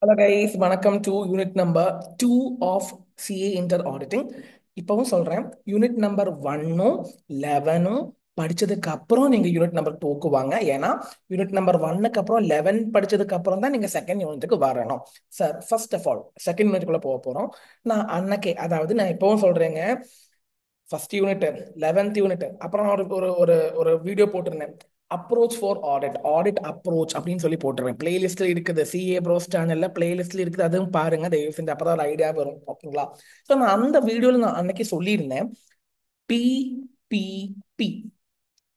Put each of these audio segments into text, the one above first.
Hello guys, வணக்கம் to unit number 2 of CA inter auditing. இப்பவும் சொல்றேன், யூனிட் நம்பர் 1ம் 11ம் படிச்சதுக்கு அப்புறம் நீங்க யூனிட் நம்பர் 2க்கு வாங்க. ஏன்னா யூனிட் நம்பர் 1க்கு அப்புறம் 11 படிச்சதுக்கு அப்புறம் தான் நீங்க செகண்ட் யூனிட்டுக்கு வரணும். Sir, first of all second யூனிட்டுக்குள்ள போக போறோம். நான் அன்னைக்கே, அதாவது நான் இப்பவும் சொல்றேங்க, ஃபர்ஸ்ட் யூனிட் 11th யூனிட் அப்புறம் நான் ஒரு ஒரு ஒரு ஒரு வீடியோ போட்டிருந்தேன். Approach for audit, audit approach அப்படின்னு சொல்லி போட்டுருவேன். பிளேலிஸ்ட்ல இருக்குது, சிஏ ப்ரோஸ் சேனல்ல பிளேலிஸ்ட்ல இருக்குது, அதுவும் பாருங்க தயவு செஞ்சு, அப்பதான் ஒரு ஐடியா வரும். ஓகேங்களா? ஸோ நான் அந்த வீடியோல நான் அன்னைக்கு சொல்லியிருந்தேன், பிபிபி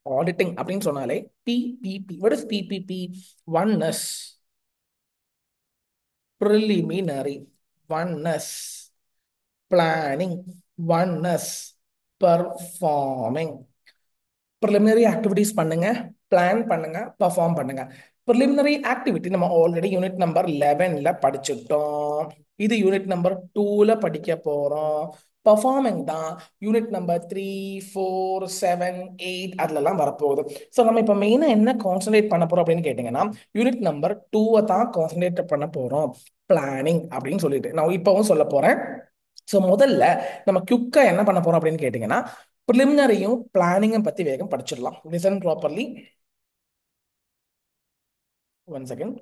ஆடிட்டிங் அப்படின்னு சொன்னாலே PPP. What is PPP? One is preliminary, one is planning, one is performing. Preliminary activities பண்ணுங்க, பிளான் பண்ணுங்க, பெர்ஃபார்ம் பண்ணுங்க. ப்ரிலிமினரி ஆக்டிவிட்டி நம்ம ஆல்ரெடி யூனிட் நம்பர் 11ல படிச்சுட்டோம். இது யூனிட் நம்பர் 2ல படிக்க போறோம். பெர்ஃபார்மிங் தான் யூனிட் நம்பர் 3, 4, 7, 8 அதுலலாம் வரப்போகுது. ஸோ நம்ம இப்போ மெயினாக என்ன கான்சென்ட்ரேட் பண்ண போறோம் அப்படின்னு கேட்டிங்கன்னா, யூனிட் நம்பர் 2வை தான் கான்சென்ட்ரேட் பண்ண போறோம். பிளானிங் அப்படின்னு சொல்லிட்டு நான் இப்பவும் சொல்ல போறேன். ஸோ முதல்ல நம்ம குயிக்கா என்ன பண்ண போறோம் அப்படின்னு கேட்டிங்கன்னா, ப்ரிலிமினரியும் பிளானிங்கும் பத்தி வேகம் படிச்சிடலாம். Listen properly. One second.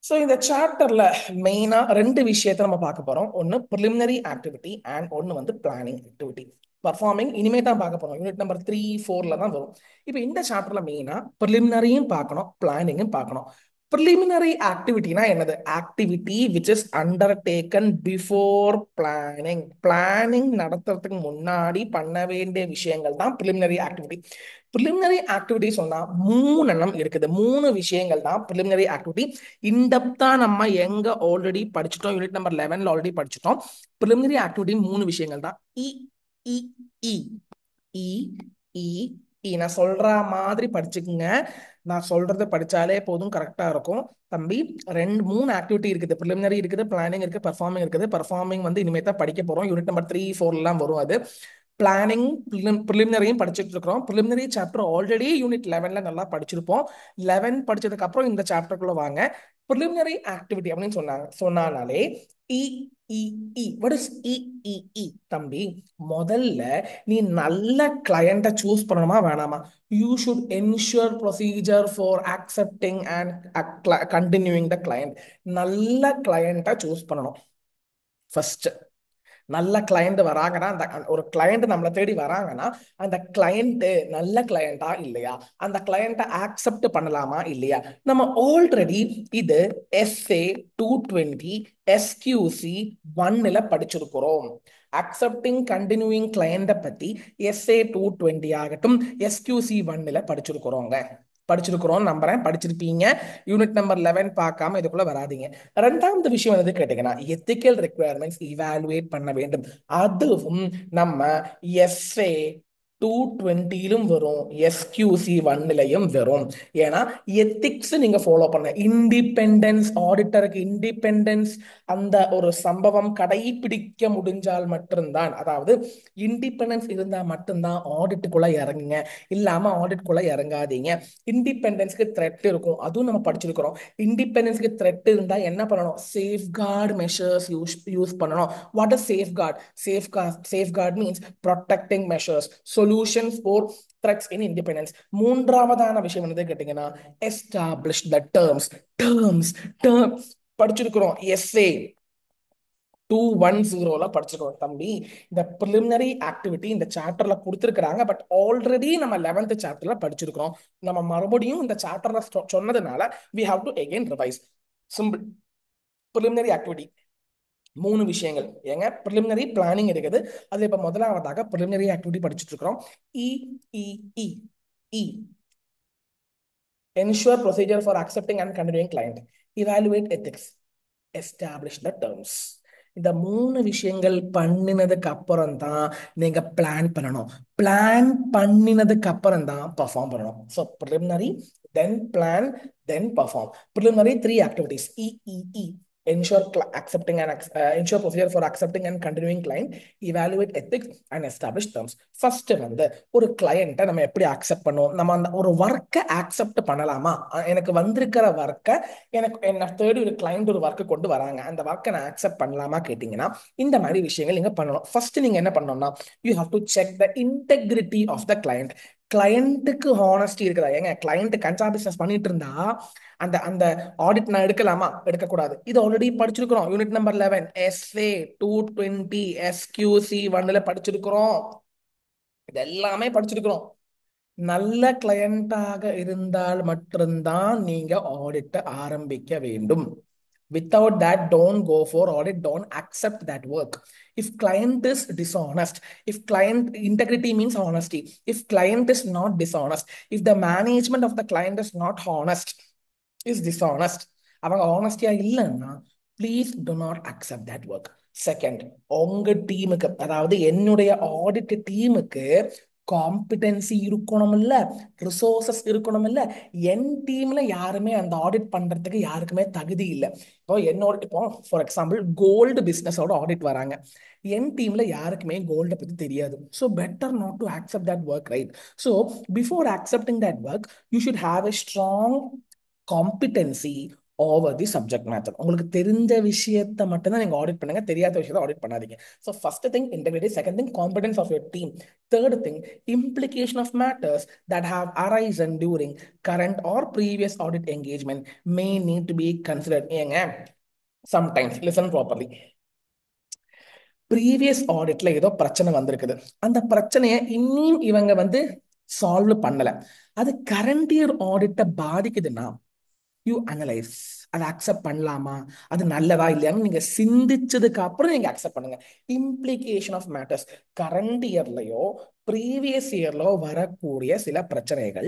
So இந்த சாப்டர்ல மெயினா ரெண்டு விஷயத்தை நம்ம பார்க்க போறோம். ஒன்னு ப்ரிலிமினரி ஆக்டிவிட்டி அண்ட் ஒன்னு வந்து பிளானிங் ஆக்டிவிட்டி. பர்ஃபார்மிங் இனிமே தான் பார்க்க போறோம். யூனிட் நம்பர் 3, 4ல தான் வரும். இப்போ இந்த சாப்டர்ல மெயினா ப்ரிலிமினரியும் பார்க்கணும், பிளானிங்கும் பார்க்கணும். ப்ரிலிமினரி ஆக்டிவிட்டினா என்னது? Activity which is undertaking before planning. Planning நடத்துறதுக்கு முன்னாடி பண்ண வேண்டிய விஷயங்கள் தான் ப்ரிலிமினரி ஆக்டிவிட்டி. ப்ரிலிமினரி ஆக்டிவிட்டி சொன்னா மூணெண்ணம் இருக்குது. மூணு விஷயங்கள் தான் ப்ரிலிமினரி ஆக்டிவிட்டி. இன்டெப்தா நம்ம எங்க ஆல்ரெடி படிச்சுட்டோம், யூனிட் நம்பர் 11ல ஆல்ரெடி படிச்சுட்டோம். ப்ரிலிமினரி ஆக்டிவிட்டி மூணு விஷயங்கள் தான். இ இ இ இ இ இ. நான் சொல்ற மாதிரி படிச்சுக்குங்க. நான் சொல்றத படிச்சாலே போதும், கரெக்டா இருக்கும் தம்பி. ரெண்டு மூணு ஆக்டிவிட்டி இருக்குது. ப்ரிலிமினரி இருக்குது, பிளானிங் இருக்கு, பெர்ஃபார்மிங் இருக்குது. பெர்ஃபார்மிங் வந்து இனிமே தான் படிக்க போறோம். யூனிட் நம்பர் 3, 4 வரும் அது. பிளானிங் ப்ரிலிமினரியும் படிச்சுட்டு இருக்கிறோம். ப்ரிலிமினரி சாப்டர் ஆல்ரெடி யூனிட் 11ல நல்லா படிச்சிருப்போம். 11 படிச்சதுக்கு அப்புறம் இந்த சாப்டருக்குள்ள வாங்க. ப்ரிலிமினரி ஆக்டிவிட்டி அப்படின்னு சொன்னாலே இ இ இ. வாட் இஸ் இ இ இ தம்பி? முதல்ல நீ நல்ல கிளையண்ட்டை சூஸ் பண்ணணுமா வேணாமா? You should ensure procedure for accepting and continuing the client. நல்ல கிளையண்ட்டை சூஸ் பண்ணணும் ஃபர்ஸ்ட். நல்ல கிளையண்ட் வராங்கன்னா, அந்த ஒரு கிளையண்ட் நம்மளை தேடி வராங்கன்னா, அந்த கிளையண்ட் நல்ல கிளையண்டா இல்லையா, அந்த கிளையண்ட்டை ஆக்செப்ட் பண்ணலாமா இல்லையா? நம்ம ஆல்ரெடி இது எஸ்ஏ 220 எஸ்கியூசி 1ல படிச்சிருக்கிறோம். அக்செப்டிங் கண்டினியூயிங் கிளையண்ட பத்தி எஸ்ஏ 220 ஆகட்டும், எஸ்கியூசி 1ல படிச்சிருக்கிறோம் நம்புறேன், படிச்சிருப்பீங்க. யூனிட் நம்பர் 11 பார்க்காம இதுக்குள்ள வராதீங்க. ரெண்டாவது விஷயம் என்னது கேட்டீங்கன்னா, எத்திக்கல் ரெக்குயர்மெண்ட்ஸ் இவாலுவேட் பண்ண வேண்டும். அதுவும் நம்ம எஸ்ஏ 220லும் வரும், எஸ்கியூசி 1லையும் வரும். ஏன்னா எத்திக்ஸ் நீங்க ஃபாலோ பண்ண, இண்டிபெண்டன்ஸ், ஆடிட்டருக்கு இண்டிபெண்டன்ஸ், அந்த ஒரு சம்பவம் கடைபிடிக்க முடிஞ்சால் மட்டும்தான், அதாவது இண்டிபெண்டன்ஸ் இருந்தா மட்டும்தான் ஆடிட்டுக்குள்ள இறங்குங்க. இல்லாம ஆடிட்டுக்குள்ள இறங்காதீங்க. இண்டிபெண்டன்ஸ்க்கு த்ரெட் இருக்கும், அதுவும் நம்ம படிச்சிருக்கிறோம். இண்டிபெண்டன்ஸ்க்கு த்ரெட் இருந்தா என்ன பண்ணணும்? சேஃப்கார்டு மெஷர்ஸ் யூஸ் பண்ணணும். What is safeguard? Safeguard means protecting measures, solution for threats in independence. மூன்றாவதான விஷயம் என்னது கேட்டீங்கன்னா, எஸ்டாப்ளிஷ் த டேர்ம்ஸ் படிச்சிருக்கிறோம். எஸ்ஏ 210ல படிச்சிருக்கோம் தம்பி. இந்த ப்ரிலிமினரி ஆக்டிவிட்டி இந்த சாப்டர்ல கொடுத்துருக்காங்க, பட் ஆல்ரெடி நம்ம 11th சாப்டர்ல படிச்சிருக்கோம். நம்ம மறுபடியும் இந்த சாப்டர்ல சொன்னதுனால we have to again revise. Simple. Preliminary activity மூணு விஷயங்கள் ஏங்க, ப்ரிலிமினரி பிளானிங் இருக்குது. அது இப்ப முதலாவதாக ப்ரிலிமினரி ஆக்டிவிட்டி படிச்சுட்டு இருக்கிறோம். இ இ இ இ ensure procedure for accepting and continuing client, evaluate ethics, establish the terms. இந்த மூணு விஷயங்கள் பண்ணினதுக்கு அப்புறம் தான் நீங்க பிளான் பண்ணணும். பிளான் பண்ணினதுக்கு அப்புறம் தான் பெர்ஃபார்ம் பண்ணணும். So preliminary, then plan, then perform. Preliminary 3 activities E E E. ensure procedure for accepting and continuing client, evaluate ethics and establish terms. First வந்து ஒரு கிளையண்ட்டை நம்ம எப்படி அக்செப்ட் பண்ணுவோம், நம்ம அந்த ஒரு ஒர்க்கை அக்செப்ட் பண்ணலாமா, எனக்கு வந்திருக்கிற ஒர்க்கை, எனக்கு என்ன தேடி ஒரு கிளைண்ட் ஒரு ஒர்க்கு கொண்டு வராங்க, அந்த ஒர்க்கை நான் அக்செப்ட் பண்ணலாமா கேட்டீங்கன்னா இந்த மாதிரி விஷயங்கள் நீங்க பண்ணணும். ஃபர்ஸ்ட் நீங்க என்ன பண்ணணும்னா you have to check the integrity of the client. கிளையண்ட்டுக்கு ஹானஸ்டி இருக்குதா? ஏங்க கிளையண்ட் கஞ்சா பிசினஸ் பண்ணிட்டு இருந்தா அந்த அந்த ஆடிட் நான் எடுக்கலாமா, எடுக்கக்கூடாது. இது ஆல்ரெடி படிச்சிருக்கிறோம். யூனிட் நம்பர் 11 SA 220 SQC 1 படிச்சிருக்கிறோம். இது எல்லாமே படிச்சிருக்கிறோம். நல்ல கிளையண்டாக இருந்தால் மட்டும்தான் நீங்க ஆடிட்ட ஆரம்பிக்க வேண்டும். Without that, don't go for audit, don't accept that work. If client is dishonest, if client integrity means honesty, if client is not dishonest, if the management of the client is not honest, is dishonest, அவங்க ஆனஸ்டியா இல்லைன்னா please do not accept that work. Second, உங்க டீமுக்கு, அதாவது என்னுடைய audit டீமுக்கு competency இருக்கணும் இல்ல, resources இருக்கணும் இல்ல. என் டீம்ல யாருமே அந்த ஆடிட் பண்றதுக்கு யாருக்குமே தகுதி இல்லை. இப்போ ஃபார் எக்ஸாம்பிள் கோல்டு பிசினஸோட ஆடிட் வராங்க, என் டீம்ல யாருக்குமே கோல்ட பத்தி தெரியாது. So better not to accept that work, right? So before accepting that work you should have a strong competency over the subject matter. உங்களுக்கு தெரிஞ்ச விஷயத்தை மட்டும்தான் நீங்க ஆடிட் பண்ணுங்க, தெரியாத விஷயத்தை ஆடிட் பண்ணாதீங்க. So first thing integrity, second thing competence of your team, third thing implication of matters that have arisen during current or previous audit engagement may need to be considered. ஏங்க sometimes listen properly, previous ஆடிட்ல ஏதோ பிரச்சனை வந்திருக்குது, அந்த பிரச்சனையை இன்னும் இவங்க solve பண்ணல, அது கரண்ட் இயர் ஆடிட்ட பாதிக்குதுன்னா யூ அனலைஸ், அதை அக்செப்ட் பண்ணலாமா, அது நல்லதா இல்லையான்னு நீங்க சிந்திச்சதுக்கு அப்புறம் நீங்க அக்செப்ட் பண்ணுங்க. இம்ப்ளிகேஷன் ஆஃப் மேட்டர்ஸ், கரண்ட் இயர்லயோ ப்ரீவியஸ் இயர்ல வரக்கூடிய சில பிரச்சனைகள்,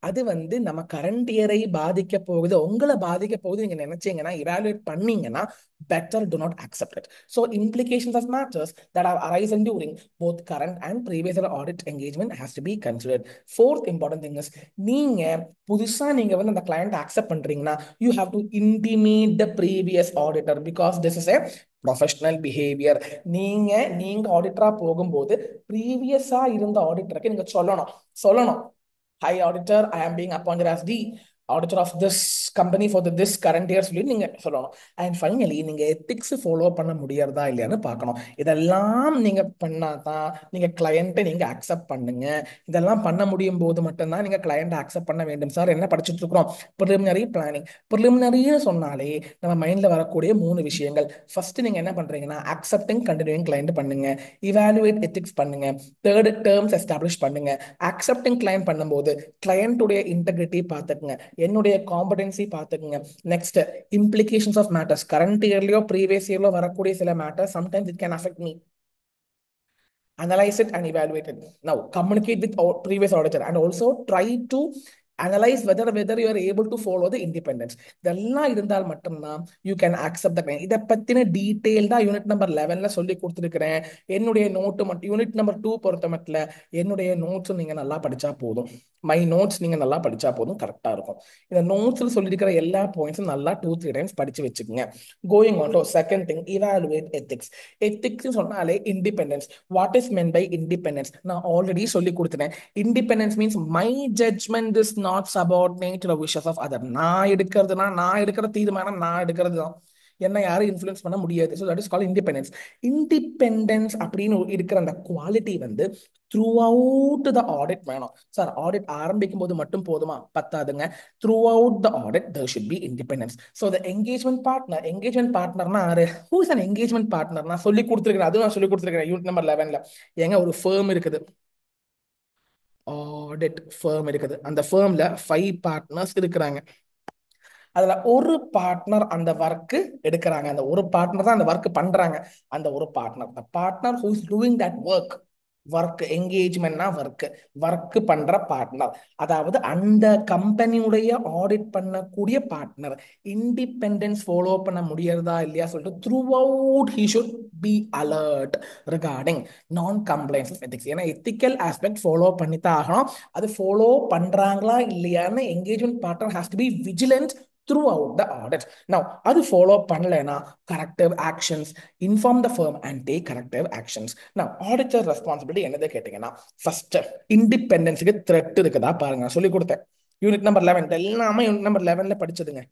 அது நம்ம கரண்ட் இயரை பாதிக்க போகுது, உங்களை பாதிக்க போகுது நீங்க நினைச்சீங்கன்னா, இவாலுவேட் பண்ணீங்கன்னா better do not accept it. So implications of matters that have arisen during both current and previous year audit engagement has to be considered. Fourth important thing is, நீங்க புதுசா நீங்க அந்த கிளையண்ட் அக்செப்ட் பண்றீங்கன்னா you have to intimate the previous auditor because this is a professional behaviour. நீங்க நீங்க ஆடிட்டரா போகும்போது ப்ரீவியஸா இருந்த ஆடிட்டருக்கு நீங்க சொல்லணும் சொல்லணும் ஹை ஆடிட்டர், ஐ ஆம் being appointed as the auditor of this company for this current year சொல்லி நீங்க சொல்லணும். அண்ட் ஃபைனலி நீங்க எத்திக்ஸ் ஃபாலோ பண்ண முடியறதா இல்லையான்னு பார்க்கணும். இதெல்லாம் நீங்க பண்ணாதான் நீங்க கிளையண்ட்டை நீங்க அக்செப்ட் பண்ணுங்க. இதெல்லாம் பண்ண முடியும் போது மட்டும்தான் நீங்க கிளையண்ட்டை அக்செப்ட் பண்ண வேண்டும். சார் என்ன படிச்சுட்டு இருக்கிறோம்? Preliminary planning. ப்ரிலிமினரின்னு சொன்னாலே நம்ம மைண்ட்ல வரக்கூடிய 3 விஷயங்கள். ஃபர்ஸ்ட் நீங்க என்ன பண்றீங்கன்னா அக்செப்டிங் கண்டினியூயிங் கிளைண்ட் பண்ணுங்க, இவாலுவேட் எத்திக்ஸ் பண்ணுங்க, தேர்ட் டேர்ம்ஸ் எஸ்டாப்ளிஷ் பண்ணுங்க. அக்செப்டிங் கிளைண்ட் பண்ணும்போது கிளையண்ட்டுடைய இன்டெகிரிட்டி பார்த்துக்குங்க, என்னுடைய காம்படன்சி பார்த்துக்குங்க. Next implications of matters, current இயர்லயோ ப்ரீவியஸ் இயர்லோ வரக்கூடிய சில matters sometimes it can affect me. Analyze it and evaluate it. Now communicate with our previous auditor and also try to analyze whether you are able to follow the independence. இதெல்லாம் இருந்தால் மட்டும்தான் you can accept the claim. இதை பத்தின டீடைல்டா unit number 11ல சொல்லி கொடுத்துருக்கிறேன். என்னுடைய note மட்டும் unit number 2 பொறுத்த மட்டும் என்னுடைய நோட்ஸும் நீங்க நல்லா படிச்சா போதும், மை நோட்ஸ் நீங்க நல்லா படிச்சா போதும், கரெக்டா இருக்கும். இந்த நோட்ஸ்ல சொல்லியிருக்கிற எல்லா பாயிண்ட்ஸும் நல்லா 2-3 டைம்ஸ் படிச்சு வச்சுக்கோங்க. Going on to second thing, evaluate ethics. Ethics சொன்னாலே independence. What is meant by independence நான் ஆல்ரெடி சொல்லி கொடுத்துட்டேன். Independence means my judgment is not subordinate to the wishes of other. நான் எடுக்கிற தீர்மானம் நான் எடுக்கிறது தான், என்ன யாரும் இன்ஃப்ளூயன்ஸ் பண்ண முடியாது. So that is call independence. Independence அப்படின்னு இருக்கிற அந்த quality throughout the audit வேணும். சார் ஆடிட் ஆரம்பிக்கும் போது மட்டும் போதுமா? பத்தாதுங்க. Throughout the audit there should be independence. So the engagement பார்ட்னர்னா யாரு? Who is an engagement partner? நான் சொல்லி கொடுத்துருக்கேன், அதுவும் நான் சொல்லி கொடுத்துருக்கேன் யூனிட் நம்பர் 11ல. ஏங்க ஒரு ஃபேம் இருக்குது, ஆடிட் ஃபேம் இருக்குது, அந்த ஃபேம்ல 5 பார்ட்னர்ஸ் இருக்கிறாங்க. அதுல ஒரு பார்ட்னர் அந்த ஒர்க் எடுக்கிறாங்க, அந்த ஒரு பார்ட்னர் தான் அந்த ஒர்க் பண்றாங்க. அந்த ஒரு partner, the partner who is doing that work என்கேஜ்மெண்ட்னா ஒர்க் பண்ற பார்ட்னர், அதாவது அந்த கம்பெனியுடைய ஆடிட் பண்ணக்கூடிய பார்ட்னர் இண்டிபெண்டன்ஸ் ஃபாலோ பண்ண முடியறதா இல்லையா சொல்லிட்டு through out he should be alert regarding நான் கம்ப்ளைன்ஸ் ஆஃப் எத்திக்ஸ். ஏன்னா எத்திக்கல் ஆஸ்பெக்ட் ஃபாலோ பண்ணித்தான் ஆகணும். அது ஃபாலோ பண்றாங்களா இல்லையான்னு engagement partner has to be vigilant throughout the audit. Now அது follow பண்ணலைன்னா corrective actions, inform the firm and take corrective actions. Now auditor responsibility என்னது கேட்டீங்கன்னா, ஃபர்ஸ்ட் இண்டிபெண்டன்ஸுக்கு த்ரெட் இருக்குதா பாருங்க. நான் சொல்லி கொடுத்தேன் யூனிட் நம்பர் 11 எல்லாமே யூனிட் நம்பர் 11ல படிச்சதுங்க.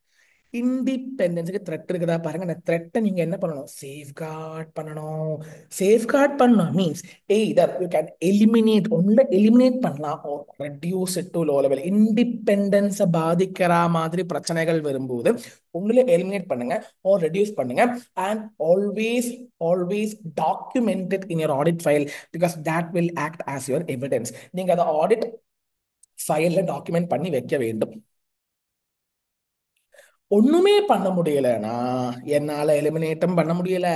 இண்டிபெண்டன்ஸுக்கு த்ரெட் இருக்குதா பாருங்க. அந்த த்ரெட்டை நீங்க என்ன பண்ணணும்? சேஃப்கார்ட் பண்ணணும். சேஃப்கார்ட் பண்ணணும் means either you can eliminate, ஒன்ல எலிமினேட் பண்ணலாம், or reduce it to low level. இண்டிபெண்டன்ஸை பாதிக்கிற மாதிரி பிரச்சனைகள் வரும்போது ஒண்ணுல எலிமினேட் பண்ணுங்க or reduce பண்ணுங்க. And always document it in your audit file because that will act as your evidence. நீங்க அதை ஆடிட் ஃபைல்ல டாக்குமெண்ட் பண்ணி வைக்க வேண்டும். ஒண்ணுமே பண்ண முடியலன்னா, என்னால எலிமினேட்டும் பண்ண முடியல,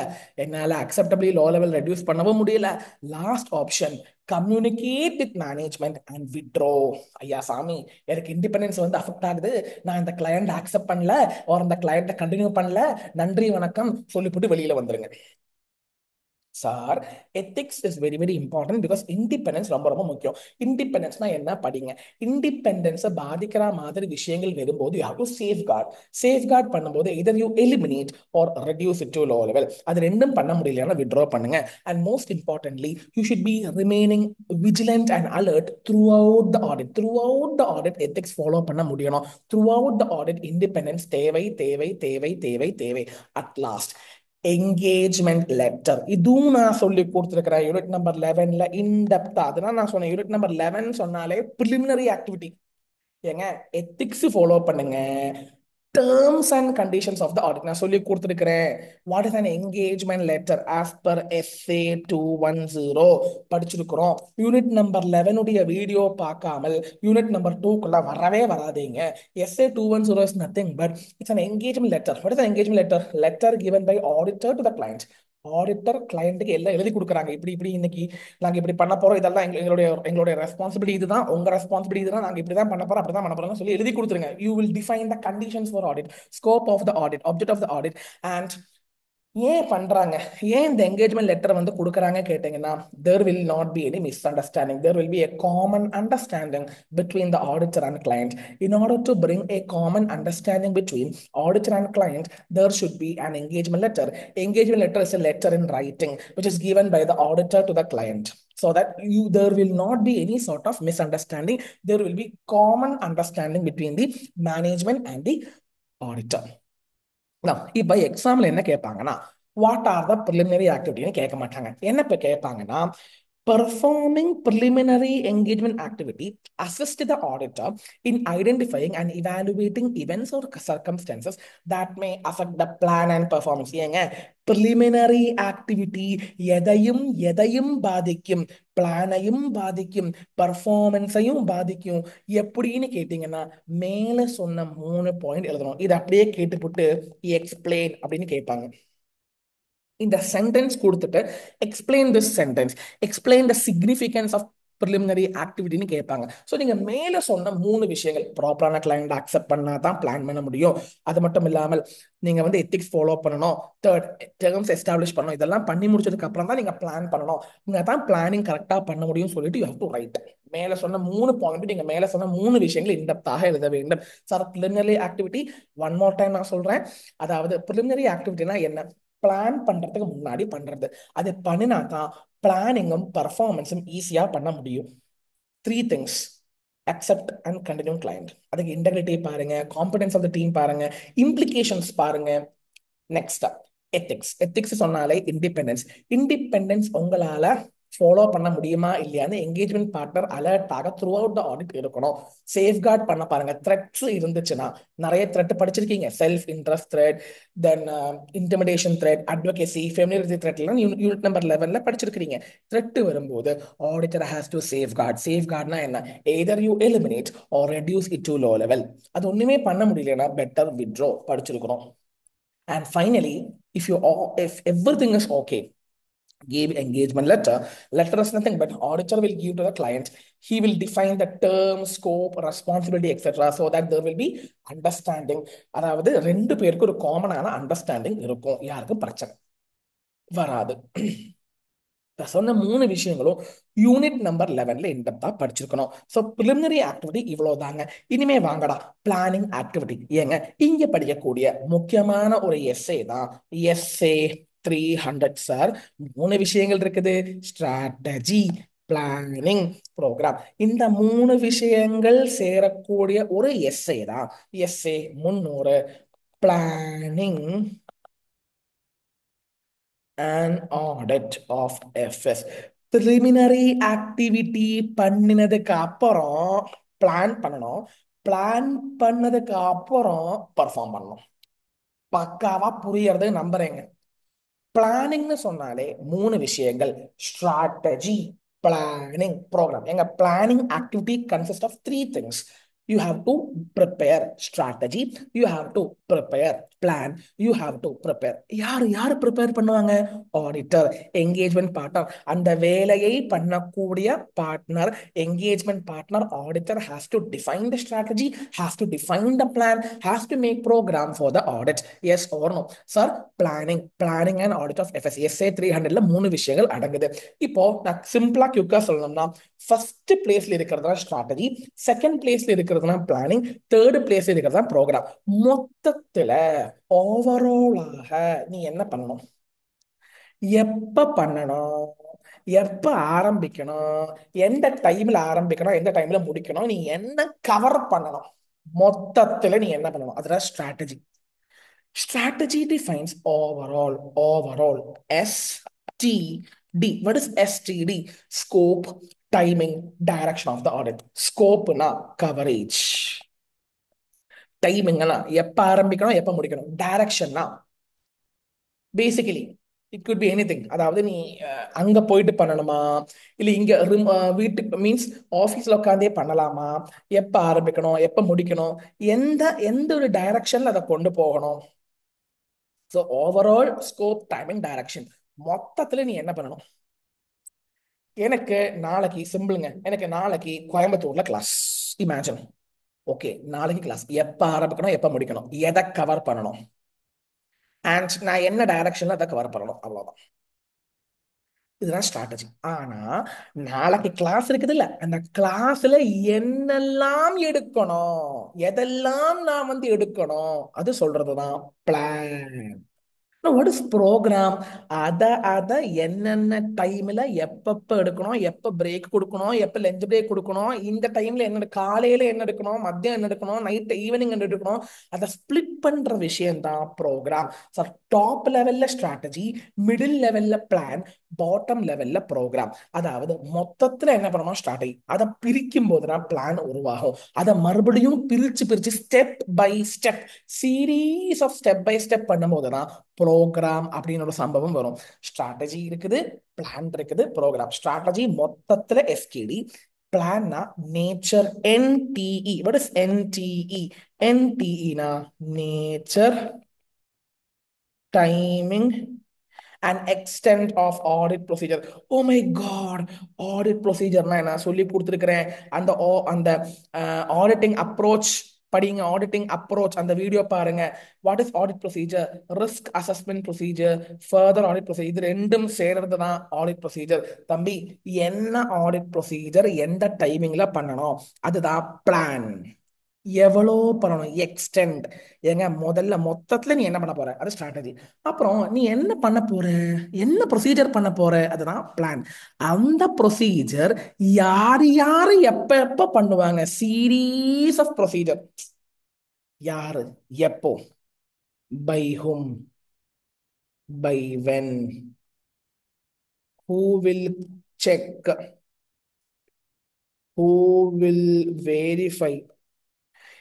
என்னால அக்செப்டபிளி லோ லெவல் ரெடியூஸ் பண்ணவும் முடியல, last option communicate with management and withdraw. ஐயா சாமி, எனக்கு இண்டிபெண்டன்ஸ் வந்து அஃபெக்ட் ஆகுது, நான் இந்த கிளையண்ட் அக்செப்ட் பண்ணல ஒரு அந்த கிளையண்ட்டை கண்டினியூ பண்ணல, நன்றி வணக்கம் சொல்லிவிட்டு வெளியில வந்துருங்க. Sir, ethics is very very important because independence ரொம்ப ரொம்ப முக்கியம். இண்டிபெண்டன்ஸ்னா என்ன படிங்க. இண்டிபெண்டன்ஸை பாதிக்கிற மாதிரி விஷயங்கள் வரும்போது you have to safeguard. Safeguard பண்ணும்போது either you eliminate or reduce it to low level. அது ரெண்டும் பண்ண முடியலன்னா வித்ட்ரா பண்ணுங்க. And most importantly you should be remaining vigilant and alert throughout the audit. Throughout the audit ethics follow பண்ண முடியணும். Throughout the audit independence தேவை தேவை தேவை தேவை தேவை. அட் லாஸ்ட் என்கேஜ்மெண்ட் லெட்டர், இதுவும் நான் சொல்லி கொடுத்துருக்கிறேன் யூனிட் நம்பர் 11ல இன்டெப்தா. அதெல்லாம் நான் சொன்னேன் யூனிட் நம்பர் 11 சொன்னாலே ப்ரிலிமினரி ஆக்டிவிட்டி. ஏங்க எத்திக்ஸ் ஃபாலோ பண்ணுங்க, terms and conditions of the audit நான் சொல்லி கொடுத்துருக்கிறேன். what is an engagement letter as per SA 210 படிச்சிருக்கிறோம். யூனிட் நம்பர் 11 உடைய வீடியோ பார்க்காமல் யூனிட் நம்பர் 2க்குள்ள வரவே வராதீங்க. SA 210 is nothing but it's an engagement letter. what is an engagement letter? Letter given by auditor to the client. Auditor கிளையண்ட்டுக்கு எல்லாம் எழுதி கொடுக்குறாங்க, இப்படி இப்படி இன்னைக்கு நாங்க இப்படி பண்ண போறோம், இதெல்லாம் எங்களுடைய ரெஸ்பான்சிபிலிட்டி இதுதான், உங்க ரெஸ்பான்சிபிலிட்டி இதுதான், நாங்க இப்படிதான் பண்ண போறோம் அப்படிதான் பண்ண போறோம் சொல்லி எழுதி கொடுத்துருங்க. You will define the conditions for audit, scope of the audit, object of the audit. And ஏன் பண்றாங்க, ஏன் இந்த என்கேஜ்மெண்ட் லெட்டர் வந்து கொடுக்குறாங்க கேட்டீங்கன்னா, there will not be any misunderstanding, there will be a common understanding between the auditor and client. In order to bring a common understanding between auditor and client, there should be an engagement letter. Engagement letter is a letter in writing which is given by the auditor to the client, so that there will not be any sort of misunderstanding. There will be common understanding between the management and the auditor. இப்ப எக்ஸாம்ல என்ன கேட்பாங்கன்னா, what are the preliminary ஆக்டிவிட்டின்னு கேட்க மாட்டாங்க. என்ன இப்ப கேட்பாங்கன்னா, performing preliminary engagement activity assist the auditor in identifying and evaluating events or circumstances that may affect the plan and performance. ஏங்க preliminary activity எதையும் எதையும் பாதிக்கும், பிளானையும் பாதிக்கும், பர்ஃபார்மன்ஸையும் பாதிக்கும். எப்படின்னு கேட்டீங்கன்னா, மேல சொன்ன 3 பாயிண்ட் எழுதணும். இது அப்படியே கேட்டுப்புட்டு எக்ஸ்பிளைன் அப்படின்னு கேட்பாங்க. இந்த சென்டென்ஸ் கொடுத்துட்டு explain this sentence, explain the significance of preliminary ஆக்டிவிட்டின்னு கேட்பாங்க. ஸோ நீங்க மேல சொன்ன 3 விஷயங்கள் ப்ராப்பரான கிளைண்ட் அக்செப்ட் பண்ணா தான் பிளான் பண்ண முடியும். அது மட்டும் இல்லாமல் நீங்க வந்து எத்திக்ஸ் ஃபாலோ பண்ணணும், தேர்ட் டேர்ம்ஸ் எஸ்டாப்ளிஷ் பண்ணணும், இதெல்லாம் பண்ணி முடிச்சதுக்கு அப்புறம் தான் நீங்க பிளான் பண்ணணும். நீங்க தான் பிளானிங் கரெக்டா பண்ண முடியும்னு சொல்லிட்டு யூ ஹேவ் டு ரைட். மேல சொன்ன 3 பாயிண்ட், நீங்க மேல சொன்ன 3 விஷயங்கள் இன்டெப்தாக எழுத வேண்டும். Sir preliminary activity one more time நான் சொல்றேன். அதாவது ப்ரிலிமினரி ஆக்டிவிட்டினா என்ன? பிளான் பண்றதுக்கு முன்னாடி பண்றது. அது பண்ணினா தான் பிளானிங்கும் பர்ஃபார்மன்ஸும் ஈஸியா பண்ண முடியும். 3 things: accept and continue client. அதுக்கு இன்டெகிரிட்டி பாருங்க, காம்படன்ஸ் ஆஃப் த டீம் பாருங்க, இம்ப்ளிகேஷன்ஸ் பாருங்க. Next ethics. எத்திக்ஸ் சொன்னாலே இண்டிபெண்டன்ஸ். இண்டிபெண்டன்ஸ் உங்களால ஃபாலோ பண்ண முடியுமா இல்லையான்னு என்கேஜ்மெண்ட் பார்ட்னர் அலர்ட்டாக த்ரூ அவுட் த ஆடிட் இருக்கணும். சேஃப்கார்ட் பண்ண பாருங்க. த்ரெட்ஸ் இருந்துச்சுன்னா, நிறைய த்ரெட் படிச்சிருக்கீங்க, self interest threat, then intimidation threat, advocacy, familiarity threat எல்லாம் யூனிட் நம்பர் 11ல படிச்சிருக்கீங்க. த்ரெட் வரும்போது ஆடிட்டர் ஹேஸ் டு சேஃப்கார்ட். சேஃப்கார்ட்னா என்ன? Either you eliminate or reduce it to low level. அது ஒண்ணுமே பண்ண முடியலன்னா பெட்டர் வித்ட்ரா படிச்சிருக்கிறோம். And finally, if everything is okay, give engagement letter. Letter is nothing but auditor will give to the client. He will define the term, scope, responsibility, etc. so that there will be understanding. அதாவது 2 பேருக்கு ஒரு காமனான understanding இருக்கும், யாருக்கும் பிரச்சனை வராது. சொன்ன மூணு விஷயங்களும் யூனிட் நம்பர் 11ல இன்டெப்தா படிச்சிருக்கணும். ஸோ ப்ரிலிமினரி ஆக்டிவிட்டி இவ்வளவுதாங்க. இனிமே வாங்கடா பிளானிங் ஆக்டிவிட்டி. ஏங்க இங்க படிக்கக்கூடிய முக்கியமான ஒரு எஸ்ஏ தான் எஸ்ஏ 300 சார். மூணு விஷயங்கள் இருக்குது: ஸ்ட்ராட்டஜி, பிளானிங், ப்ரோக்ராம். இந்த மூணு விஷயங்கள் சேரக்கூடிய ஒரு எஸ்ஏ தான் SA 300. Planning an audit of FS. preliminary activity பண்ணினதுக்கு அப்புறம் பிளான் பண்ணணும். பிளான் பண்ணதுக்கு அப்புறம் பர்ஃபார்ம் பண்ணணும். பக்காவா புரியறது நம்புறேங்க. பிளானிங்னு சொன்னாலே மூணு விஷயங்கள்: ஸ்ட்ராட்டஜி, பிளானிங், ப்ரோக்ராம். எங்க planning activity consist of three things. You have to prepare strategy, you have to prepare plan, you have to prepare. யாரு யாரு ப்ரிப்பேர் பண்ணுவாங்க? Auditor, engagement partner. அந்த வேலையை பண்ணக்கூடிய partner, engagement partner, auditor has to define the strategy, has to define the plan, has to make programme for the audit. Yes or no sir? Planning and audit of FS SA 300ல மூணு விஷயங்கள் அடங்குது. இப்போ நான் சிம்பிளா குயிக்கா சொல்லணும்னா, first பிளேஸ்ல இருக்கிறது strategy, second பிளேஸ்ல இருக்கிறது பிளானிங், தேர்ட் பிளேஸ்ல இருக்கிறது ப்ரோக்ராம். மொத்தத்துல ஓவராலாக நீ என்ன பண்ணணும், எப்ப பண்ணணும், எப்ப ஆரம்பிக்கணும், எந்த டைம்ல ஆரம்பிக்கணும், எந்த டைம்ல முடிக்கணும், நீ என்ன கவர் பண்ணணும், மொத்தத்துல நீ என்ன பண்ணணும், அதுதான் strategy. Strategy defines overall. STD. What is STD? Scope, timing, direction of the audit. Scope na coverage. Timing na எப்ப ஆரம்பிக்கணும் எப்ப முடிக்கணும். Direction na basically it could be anything. அதாவது நீ அங்க போயிட்டு பண்ணணுமா, இல்ல இங்க வீட்டுக்கு மீன்ஸ் ஆபீஸ்ல உட்காந்தே பண்ணலாமா, எப்ப ஆரம்பிக்கணும் எப்ப முடிக்கணும், எந்த எந்த ஒரு டைரக்ஷன்ல அதை கொண்டு போகணும். So overall scope, timing, direction. மொத்தத்துல நீ என்ன பண்ணணும்? எனக்கு நாளைக்கு சிம்பிளுங்க, எனக்கு நாளைக்கு கோயம்புத்தூர்ல கிளாஸ். இமேஜின். ஓகே, நாளைக்கு கிளாஸ் எப்ப ஆரம்பிக்கணும் எப்ப முடிக்கணும், எதை கவர் பண்ணணும், அண்ட் நான் என்ன டைரக்ஷன்ல அதை கவர் பண்ணணும், அவ்வளவுதான். இதுதான் ஸ்ட்ராட்டஜி. ஆனா நாளைக்கு கிளாஸ் இருக்குது இல்ல, அந்த கிளாஸ்ல என்னெல்லாம் எடுக்கணும், எதெல்லாம் நான் எடுக்கணும், அது சொல்றதுதான் பிளான். What is program? அத என்னென்ன டைம்ல எப்பப்ப எடுக்கணும், எப்ப பிரேக் கொடுக்கணும், எப்ப லஞ்ச் பிரேக் கொடுக்கணும், இந்த டைம்ல என்ன, காலையில என்ன எடுக்கணும், மதியம் என்ன எடுக்கணும், நைட் ஈவினிங் என்ன எடுக்கணும், அதை ஸ்பிளிட் பண்ற விஷயம் தான் ப்ரோக்ராம். சார் டாப் லெவல்ல ஸ்ட்ராட்டஜி, மிடில் லெவல்ல பிளான், பாட்டம் லெவல்ல ப்ரோக்ராம். அதாவது மொத்தத்துல என்ன பண்ணணும், ஸ்ட்ராட்டஜி. அதை பிரிக்கும் போதுதான் பிளான் உருவாகும். அதை மறுபடியும் பிரிச்சு பிரிச்சு step by step, series of step by step பண்ணும்போது தான் ப்ரோக்ராம் அப்படின்னு ஒரு சம்பவம் வரும். ஸ்ட்ராட்டஜி இருக்குது, பிளான் இருக்குது, ப்ரோக்ராம். ஸ்ட்ராட்டஜி மொத்தத்துல எஸ்கேடி, பிளான்னா nature, NTE. What is NTE? என்டிஇனா nature, timing and extent of audit procedure. Oh my God, audit ப்ரொசீஜர்னா என்ன சொல்லி கொடுத்துருக்கிறேன். அந்த ஆடிட்டிங் அப்ரோச் படிங்க. ஆடிட்டிங் அப்ரோச் அந்த வீடியோ பாருங்க. What is audit procedure? Risk assessment procedure, further audit procedure. இது ரெண்டும் சேர்றது தான் ஆடிட் ப்ரொசீஜர். தம்பி, என்ன ஆடிட் ப்ரொசீஜர் எந்த டைமிங்ல பண்ணணும், அதுதான் பிளான். எவ்வளோ பண்ணணும், எக்ஸ்டெண்ட். ஏங்க முதல்ல மொத்தத்துல நீ என்ன பண்ண போற, அது ஸ்ட்ராட்டஜி. அப்புறம் நீ என்ன பண்ண போற, என்ன ப்ரொசீஜர் பண்ண போற, அதுதான் பிளான். அந்த ப்ரொசீஜர் யார் யாரு எப்ப எப்ப பண்ணுவாங்க, சீரீஸ் ஆஃப் ப்ரொசீஜர். யாரு எப்போ, by whom, by when, who will check, who will verify.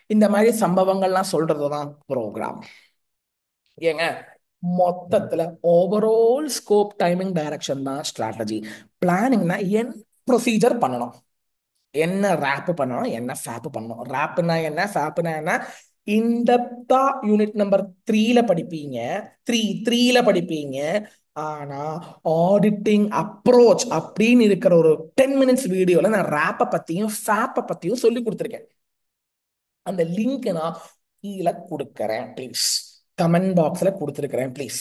இந்த மாதிரி சம்பவங்கள்லாம் சொல்றதுதான் ப்ரோக்ராம். ஏங்க மொத்தத்துல ஓவரால் ஸ்கோப், டைமிங், டைரக்ஷன் தான் ஸ்ட்ராட்டஜி. பிளானிங்னா என்ன ப்ரொசீஜர் பண்ணணும், என்ன ரேப் பண்ணணும், என்ன ஃபேப் பண்ணணும். ரேப்னா என்ன, ஃபேப்னா என்ன, இன்டெப்தா யூனிட் நம்பர் 3ல படிப்பீங்க. த்ரீல படிப்பீங்க. ஆனா ஆடிட்டிங் அப்ரோச் அப்படின்னு இருக்கிற ஒரு 10 minutes வீடியோல நான் ரேப்பை பத்தியும் ஃபேப்பை பத்தியும் சொல்லி கொடுத்துருக்கேன். அந்த லிங்க் நான் கீழே கொடுக்கறேன், ப்ளீஸ். கமெண்ட் பாக்ஸ்ல கொடுத்துருக்கிறேன், ப்ளீஸ்.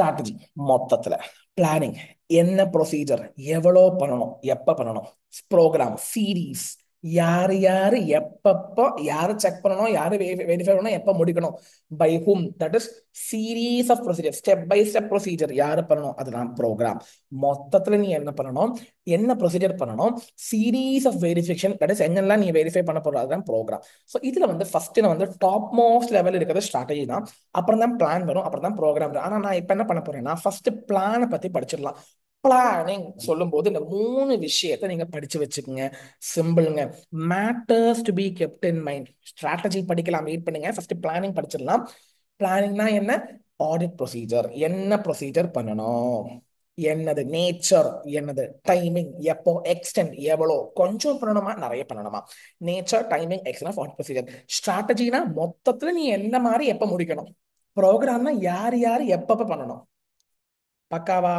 ஸ்ட்ராட்டஜி மொத்தத்துல, பிளானிங் என்ன ப்ரொசீஜர், எவ்வளோ பண்ணணும், எப்ப பண்ணணும், ப்ரோக்ராம் சீரீஸ் யாரு யாரு எப்பப்போ யாரு செக் பண்ணணும், யாரு வெரிஃபை பண்ணணும், எப்ப முடிக்கணும், by whom, that is series of procedure, step by step procedure யாரு பண்ணணும், அதுதான் ப்ரோக்ராம். மொத்தத்துல நீ என்ன பண்ணணும், என்ன ப்ரொசீஜர் பண்ணணும், series of verification, that is என்னெல்லாம் நீ வெரிஃபை பண்ண போறது, அதுதான் ப்ரோக்ராம். ஸோ இதுல வந்து ஃபர்ஸ்ட் வந்து டாப் மோஸ்ட் லெவல் இருக்கிறது ஸ்ட்ராட்டஜி தான். அப்புறம் தான் பிளான் வரும், அப்புறம் தான் ப்ரோக்ராம் வரும். ஆனா நான் இப்ப என்ன பண்ண போறேன்னா ஃபர்ஸ்ட் பிளானை பத்தி படிச்சிடலாம். பிளானிங் சொல்லும் போது இந்த 3 விஷயத்தை நீங்க படிச்சு வச்சுக்கோங்க. சிம்பிள்ங்க. Matters to be kept in mind. Strategy படிக்கலாம், வெயிட் பண்ணுங்க. ஃபர்ஸ்ட் பிளானிங் படிச்சிடலாம். பிளானிங்னா என்ன? ஆடிட் ப்ரொசீஜர், என்ன ப்ரொசீஜர் பண்ணணும், என்னது நேச்சர், என்னது டைமிங், எப்போ, எக்ஸ்டென்ட் எவ்வளோ, கொஞ்சம் பண்ணணுமா நிறைய பண்ணணுமா, nature, timing, extent of procedure. ஸ்ட்ராட்டஜினா மொத்தத்துல நீ என்ன மாதிரி எப்ப முடிக்கணும், ப்ரோக்ராம்னா யார் யார் எப்பப்ப பண்ணணும். பக்காவா?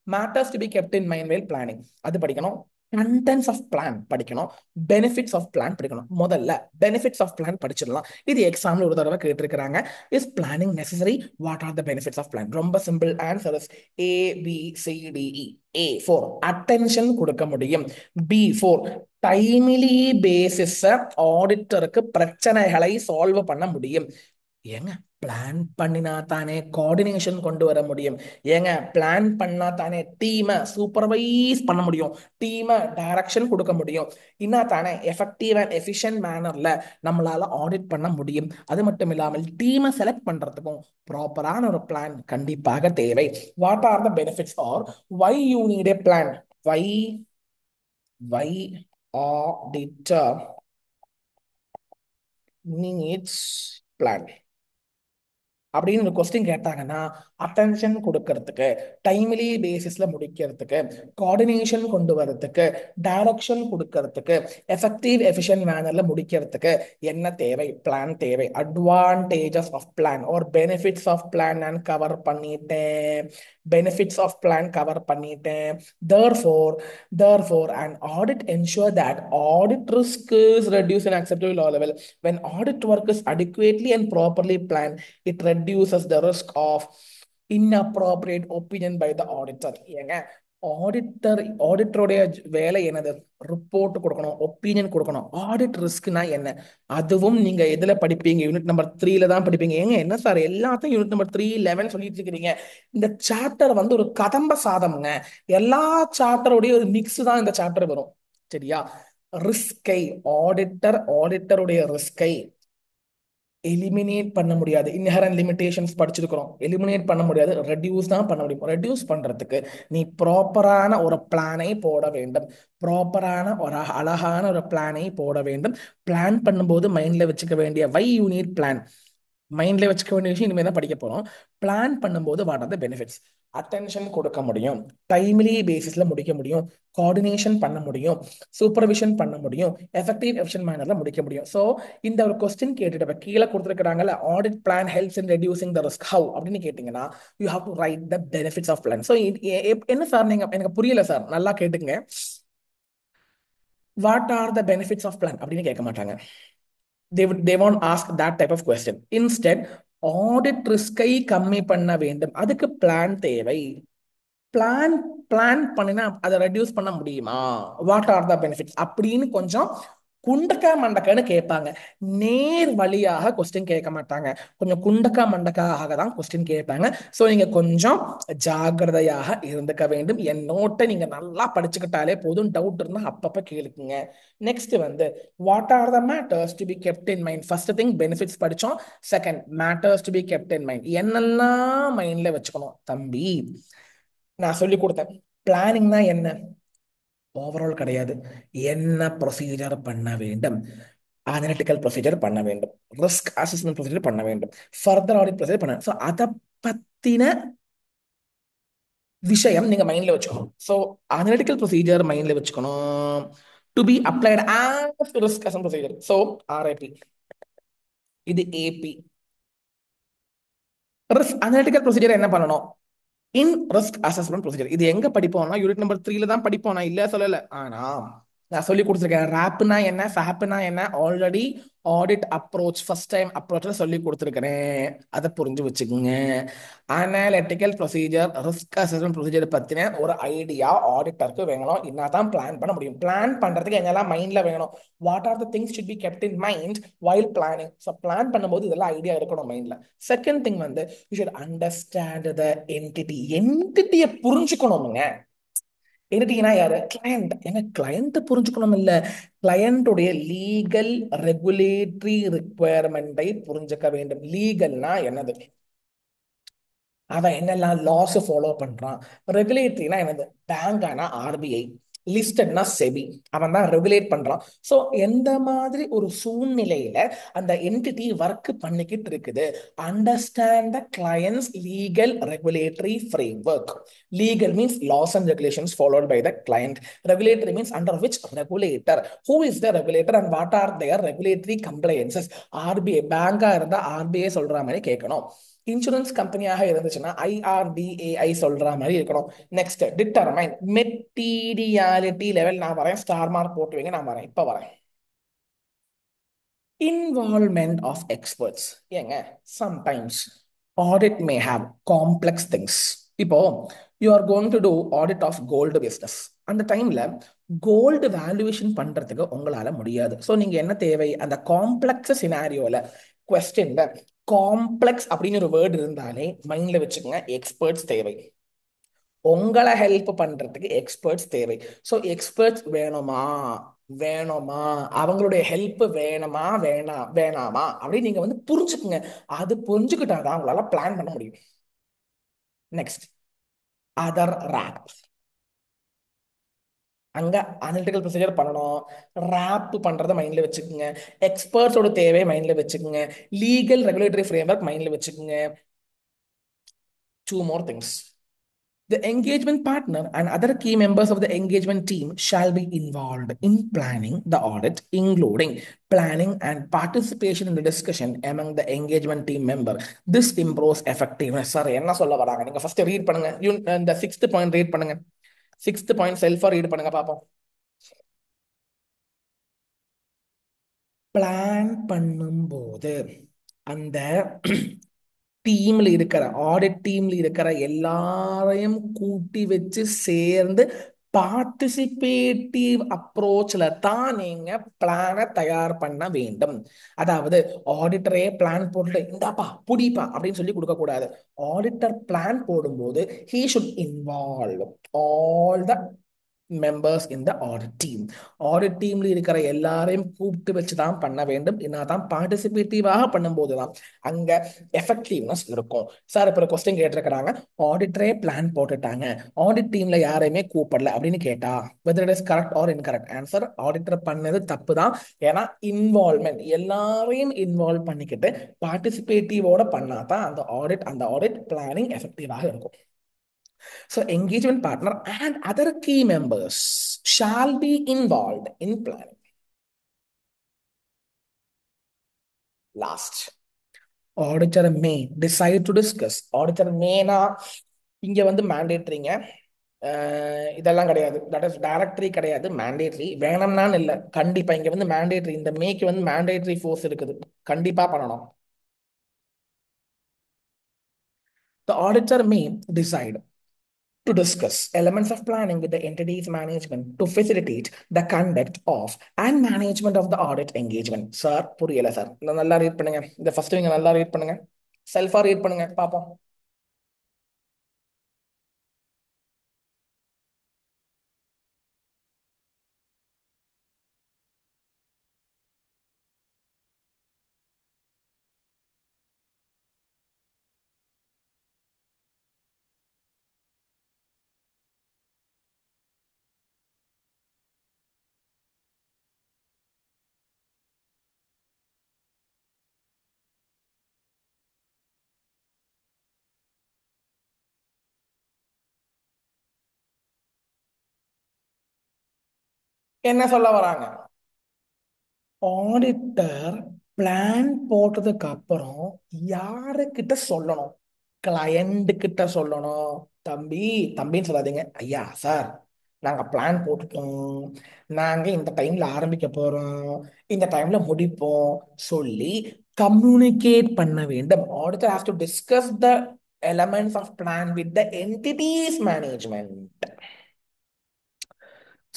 Matters to be kept in mind well planning அது படிக்கணும். கண்டென்ட்ஸ் ஆஃப் பிளான் படிக்கணும். பெனிஃபிட்ஸ் ஆஃப் பிளான் படிக்கணும். முதல்ல பெனிஃபிட்ஸ் ஆஃப் பிளான் படிச்சிடலாம். இது எக்ஸாம்ல ஒரு தடவை கேட்டிருக்கிறாங்க. Is planning necessary? What are the benefits of plan? ரொம்ப simple. Answer is ABCDE. A4 attention கொடுக்க முடியும். B4 டைம்லி பேசிஸ் ஆடிட்டருக்கு பிரச்சனைகளை சால்வ் பண்ண முடியும். ஏங்க பிளான் பண்ணினா தானே கோஆர்டினேஷன் கொண்டு வர முடியும். ஏங்க பிளான் பண்ணா தானே டீமை சூப்பர்வைஸ் பண்ண முடியும், டீமை டைரக்ஷன் கொடுக்க முடியும். இன்னா தானே எஃபெக்டிவ் அண்ட் எஃபிஷியன்ட் மேனர்ல நம்மளால ஆடிட் பண்ண முடியும். அது மட்டும் இல்லாமல் டீமை செலக்ட் பண்றதுக்கும் ப்ராப்பரான ஒரு பிளான் கண்டிப்பாக தேவை. What are the benefits are why you need a plan? Why why auditor needs plan அப்படின்னு ஒரு கொஸ்டின் கேட்டாங்கன்னா, அட்டென்ஷன் கொடுக்கறதுக்கு, டைம்லி பேசிஸ்ல முடிக்கிறதுக்கு, கோஆர்டினேஷன் கொண்டு வரதுக்கு, டைரக்ஷன் கொடுக்கறதுக்கு, எஃபெக்டிவ் எஃபிஷியன்ட் மேனர்ல முடிக்கிறதுக்கு என்ன தேவை? பிளான் தேவை. Advantages of plan are benefits of plan நான் கவர் பண்ணிட்டேன். பெனிஃபிட்ஸ் ஆஃப் பிளான் கவர் பண்ணிட்டேன். therefore therefore an audit ensure that audit risk is reduced in acceptable level. When audit work is adequately and properly planned, it reduces the risk of inappropriate opinion by the auditor. ஏங்க ஆடிட்டருடைய வேலை என்னது? Report கொடுக்கணும், opinion கொடுக்கணும். Audit ரிஸ்க்னா என்ன? அதுவும் நீங்க எதுல படிப்பீங்க? யூனிட் நம்பர் 3ல தான் படிப்பீங்க. ஏங்க என்ன சார் எல்லாத்தையும் யூனிட் நம்பர் 3, 11 சொல்லிட்டு இருக்கிறீங்க? இந்த சாப்டர் வந்து ஒரு கதம்ப சாதம்ங்க. எல்லா சாப்டருடைய ஒரு மிக்ஸ் தான் இந்த சாப்டர் வரும். சரியா? ரிஸ்கை ஆடிட்டருடைய ரிஸ்கை எலிமினேட் பண்ண முடியாது. இன்ஹரண்ட் லிமிடேஷன்ஸ் படிச்சிருக்கிறோம். எலிமினேட் பண்ண முடியாது, ரெடியூஸ் தான் பண்ண முடியும். ரெடியூஸ் பண்றதுக்கு நீ ப்ராப்பரான ஒரு பிளானை போட வேண்டும். ப்ராப்பரான ஒரு அழகான ஒரு பிளானை போட வேண்டும். பிளான் பண்ணும்போது மைண்ட்ல வச்சுக்க வேண்டிய வை யூ நீட் பிளான், மைண்ட்ல வச்சுக்க வேண்டிய விஷயம் இனிமேல் தான் படிக்க போறோம். பிளான் பண்ணும்போது what are the benefits? Attention கொடுக்க முடியும், டைம்லி பேசிஸ்ல முடிக்க முடியும், கோஆர்டினேஷன் பண்ண முடியும், சூப்பர்விஷன் பண்ண முடியும், எஃபெக்டிவ் எஃபிஷியன்ட் மேனர்ல முடிக்க முடியும். ஸோ இந்த ஒரு கொஸ்டின் கேட்டுட்டு கீழே கொடுத்துருக்காங்கல்ல, audit plan helps in reducing the risk how அப்படின்னு கேட்டீங்கன்னா, you have to write the benefits of plan. So என்ன சார் நீங்க எனக்கு புரியல சார், நல்லா கேட்டுங்க. What are the benefits of plan அப்படின்னு கேட்க மாட்டாங்க. they won't ask that type of question. Instead, audit ரிஸ்கை கம்மி பண்ண வேண்டும், அதுக்கு பிளான் தேவை. பிளான் பிளான் பண்ணினா அதை ரெடியூஸ் பண்ண முடியுமா? வாட் ஆர் த பெனிஃபிட்ஸ் அப்படின்னு கொஞ்சம் குண்டக்கா மண்டக்கான்னு கேட்பாங்க. நேர் வழியாக கொஸ்டின் கேட்க மாட்டாங்க, கொஞ்சம் குண்டக்கா மண்டக்காக தான் கொஸ்டின் கேட்பாங்க. ஸோ நீங்க கொஞ்சம் ஜாகிரதையாக இருந்துக்க வேண்டும். என் நோட்டை நீங்க நல்லா படிச்சுக்கிட்டாலே போதும். டவுட் இருந்தா அப்பப்ப கேளுக்குங்க. நெக்ஸ்ட் வந்து what are the matters to be kept in mind? First thing benefits படிச்சோம். Second matters to be kept in mind, என்னெல்லாம் மைண்ட்ல வச்சுக்கணும் தம்பி? நான் சொல்லி கொடுத்தேன். பிளானிங்னா என்ன? ஓவரால் கிடையாது. என்ன ப்ரொசீஜர் பண்ண வேண்டும்? அனலிட்டிக்கல் ப்ரொசீஜர் பண்ண வேண்டும், ரிஸ்க் அசஸ்மெண்ட் ப்ரொசீஜர் பண்ண வேண்டும், ஃபர்தர் ஆடிட் ப்ரொசீஜர் பண்ண. ஸோ அதை பத்தின விஷயம் நீங்க மைண்ட்ல வச்சுக்கணும். ஸோ அனலிட்டிக்கல் ப்ரொசீஜர் மைண்ட்ல வச்சுக்கணும். To be applied as risk assessment procedure. So RIP, இது AP. ரிஸ்க் அனலிட்டிக்கல் ப்ரொசீஜர் என்ன பண்ணணும்? இன் ரிஸ்க் அசஸ்மெண்ட் ப்ரொசீஜர். இது எங்க படிப்போம்னா யூனிட் நம்பர் 3ல தான் படிப்போம். நான் இல்ல சொல்லல, ஆனா நான் சொல்லி கொடுத்துருக்கேன். ராப்னா என்ன, ஃபேப்னா என்ன already audit approach first time அப்ரோச்ல சொல்லி கொடுத்துருக்கிறேன், அதை புரிஞ்சு வச்சுக்கோங்க. Analytical procedure, risk assessment procedure பத்தின ஒரு ஐடியா ஆடிட்டருக்கு வேணும். தான் பிளான் பண்ண முடியும். பிளான் பண்றதுக்கு என்னெல்லாம் மைண்ட்ல வேணும், what are the things should be kept in mind while planning. So plan பண்ணும்போது இதெல்லாம் ஐடியா இருக்கணும் மைண்ட்ல. செகண்ட் திங் வந்து you should understand the entity. என்டிட்டியை புரிஞ்சுக்கணுமுங்க. என்டிட்டினா யாரு? கிளையண்ட். எங்க கிளையண்ட் புரிஞ்சுக்கணும் இல்ல, கிளையண்டுடைய லீகல் ரெகுலேட்டரி ரிக்குவயர்மெண்டை புரிஞ்சுக்க வேண்டும். லீகல்னா என்னது, அவன் என்னெல்லாம் லாஸ் ஃபாலோ பண்றான். ரெகுலேட்டரினா என்னது, பேங்கானா ஆர்பிஐ, லிஸ்டட்னா செபி, அவன் தான் ரெகுலேட் பண்றான். ஸோ எந்த மாதிரி ஒரு சூழ்நிலையில அந்த என்டிட்டி ஒர்க் பண்ணிக்கிட்டு இருக்குது, understand the client's legal regulatory framework. Legal means laws and regulations followed by the client. Regulatory means under which regulator, who is the regulator and what are their regulatory compliances. RBI பேங்கா இருந்தா RBI சொல்ற மாதிரி கேட்கணும். Insurance கம்பெனியாக இருந்துச்சுன்னா IRDAI சொல்ற மாதிரி இருக்கணும். Next determine materiality level. நான் வரேன், ஸ்டார் மார்க் போட்டு வைங்க, நான் வரேன், இப்ப வரேன். Involvement of experts. ஏங்க, sometimes audit may have complex things. இப்போ you are going to do audit of gold business. அந்த டைம்ல கோல்டு வேல்யூவேஷன் பண்றதுக்கு உங்களால முடியாது. ஸோ நீங்க என்ன தேவை, அந்த காம்ப்ளெக்ஸ் சினாரியோல கொஸ்டின்ல காம்ப்ளெக்ஸ் அப்படின்னு ஒரு வேர்டு இருந்தாலே மைண்ட்ல வச்சுக்கோங்க, எக்ஸ்பர்ட்ஸ் தேவை. உங்களை ஹெல்ப் பண்றதுக்கு எக்ஸ்பர்ட்ஸ் தேவை. ஸோ எக்ஸ்பர்ட்ஸ் வேணுமா வேணுமா, அவங்களுடைய ஹெல்ப் வேணுமா வேணாமா அப்படின்னு நீங்க வந்து புரிஞ்சுக்குங்க. அது புரிஞ்சுக்கிட்டாதான் உங்களால பிளான் பண்ண முடியும். Next, other RAP. அங்க அனலிட்டிக்கல் ப்ரொசீஜர் பண்ணணும், ரேப் பண்றத மைண்ட்ல வச்சுக்கோங்க, எக்ஸ்பர்ட்ஸோட தேவை மைண்ட்ல வச்சுக்கோங்க, லீகல் ரெகுலேட்டரி ஃப்ரேம்வொர்க் மைண்ட்ல வச்சுக்கோங்க. Two more things. The engagement partner and other key members of the engagement team shall be involved in planning the audit, including planning and participation in the discussion among the engagement team member. This improves effectiveness. Sir, என்ன சொல்ல வராங்க, நீங்க first read பண்ணுங்க. இந்த sixth point read பண்ணுங்க. Sixth point செல்ஃபா read பண்ணுங்க பாப்போம். Plan பண்ணும்போது அந்த டீம்ல இருக்கிற ஆடிட் டீம்ல இருக்கிற எல்லாரையும் கூட்டி வச்சு சேர்ந்து பார்ட்டிசிபேட்டிவ் அப்ரோச்ல தான் நீங்க பிளானை தயார் பண்ண வேண்டும். அதாவது ஆடிட்டரே பிளான் போட்டு இந்தாப்பா புடிப்பா அப்படின்னு சொல்லி கொடுக்க கூடாது. ஆடிட்டர் பிளான் போடும்போது he should involve all the members in the audit team. Audit டீம்ல இருக்கிற எல்லாரையும் கூப்பிட்டு வச்சு தான் பண்ண வேண்டும். என்னதான் பார்ட்டிசிபேட்டிவாக பண்ணும்போது தான் அங்க எஃபெக்டிவ்னஸ் இருக்கும். சார் இப்ப கொஸ்டின் கேட்டிருக்கிறாங்க, ஆடிட்டரே பிளான் போட்டுட்டாங்க, ஆடிட் டீம்ல யாரையுமே கூப்பிடல அப்படின்னு கேட்டா whether it is correct R incorrect? Answer, auditor பண்ணது தப்பு தான். ஏன்னா இன்வால்மெண்ட், எல்லாரையும் இன்வால்வ் பண்ணிக்கிட்டு பார்ட்டிசிபேட்டிவோட பண்ணாதான் அந்த ஆடிட் பிளானிங் எஃபெக்டிவாக இருக்கும். So, engagement partner and other key members shall be involved in planning. Last, auditor may decide to discuss. Auditor mayனா இங்க வந்து மேண்டேட்ரிங்க, இதெல்லாம் கிடையாது. தட் இஸ் டைரக்டரி கிடையாது, மேண்டேட்ரி. வேணும்னான்னு இல்லை, கண்டிப்பா இங்க வந்து மேண்டேட்ரி. இந்த மேக்கு வந்து மேண்டேட்ரி ஃபோர்ஸ் இருக்குது, கண்டிப்பா பண்ணணும். The auditor may decide to discuss elements of planning with the entity's management to facilitate the conduct of and management of the audit engagement. Sir புரியல சார், நல்லா ரீட் பண்ணுங்க. இந்த ஃபர்ஸ்ட் நீங்க நல்லா ரீட் பண்ணுங்க, செல்ஃபா ரீட் பண்ணுங்க பாப்போம். என்ன சொல்ல வராங்க, ஆடிட்டர் பிளான் போட்டதுக்கு அப்புறம் யாருக்கிட்ட சொல்லணும், கிளையண்ட் கிட்ட சொல்லணும். தம்பி, தம்பின்னு சொல்லாதீங்க ஐயா, சார் நாங்க பிளான் போட்டுட்டோம், நாங்க இந்த டைம்ல ஆரம்பிக்க போறோம், இந்த டைம்ல முடிப்போம் சொல்லி கம்யூனிகேட் பண்ண வேண்டும். Auditor has to discuss the elements of plan with the entities management.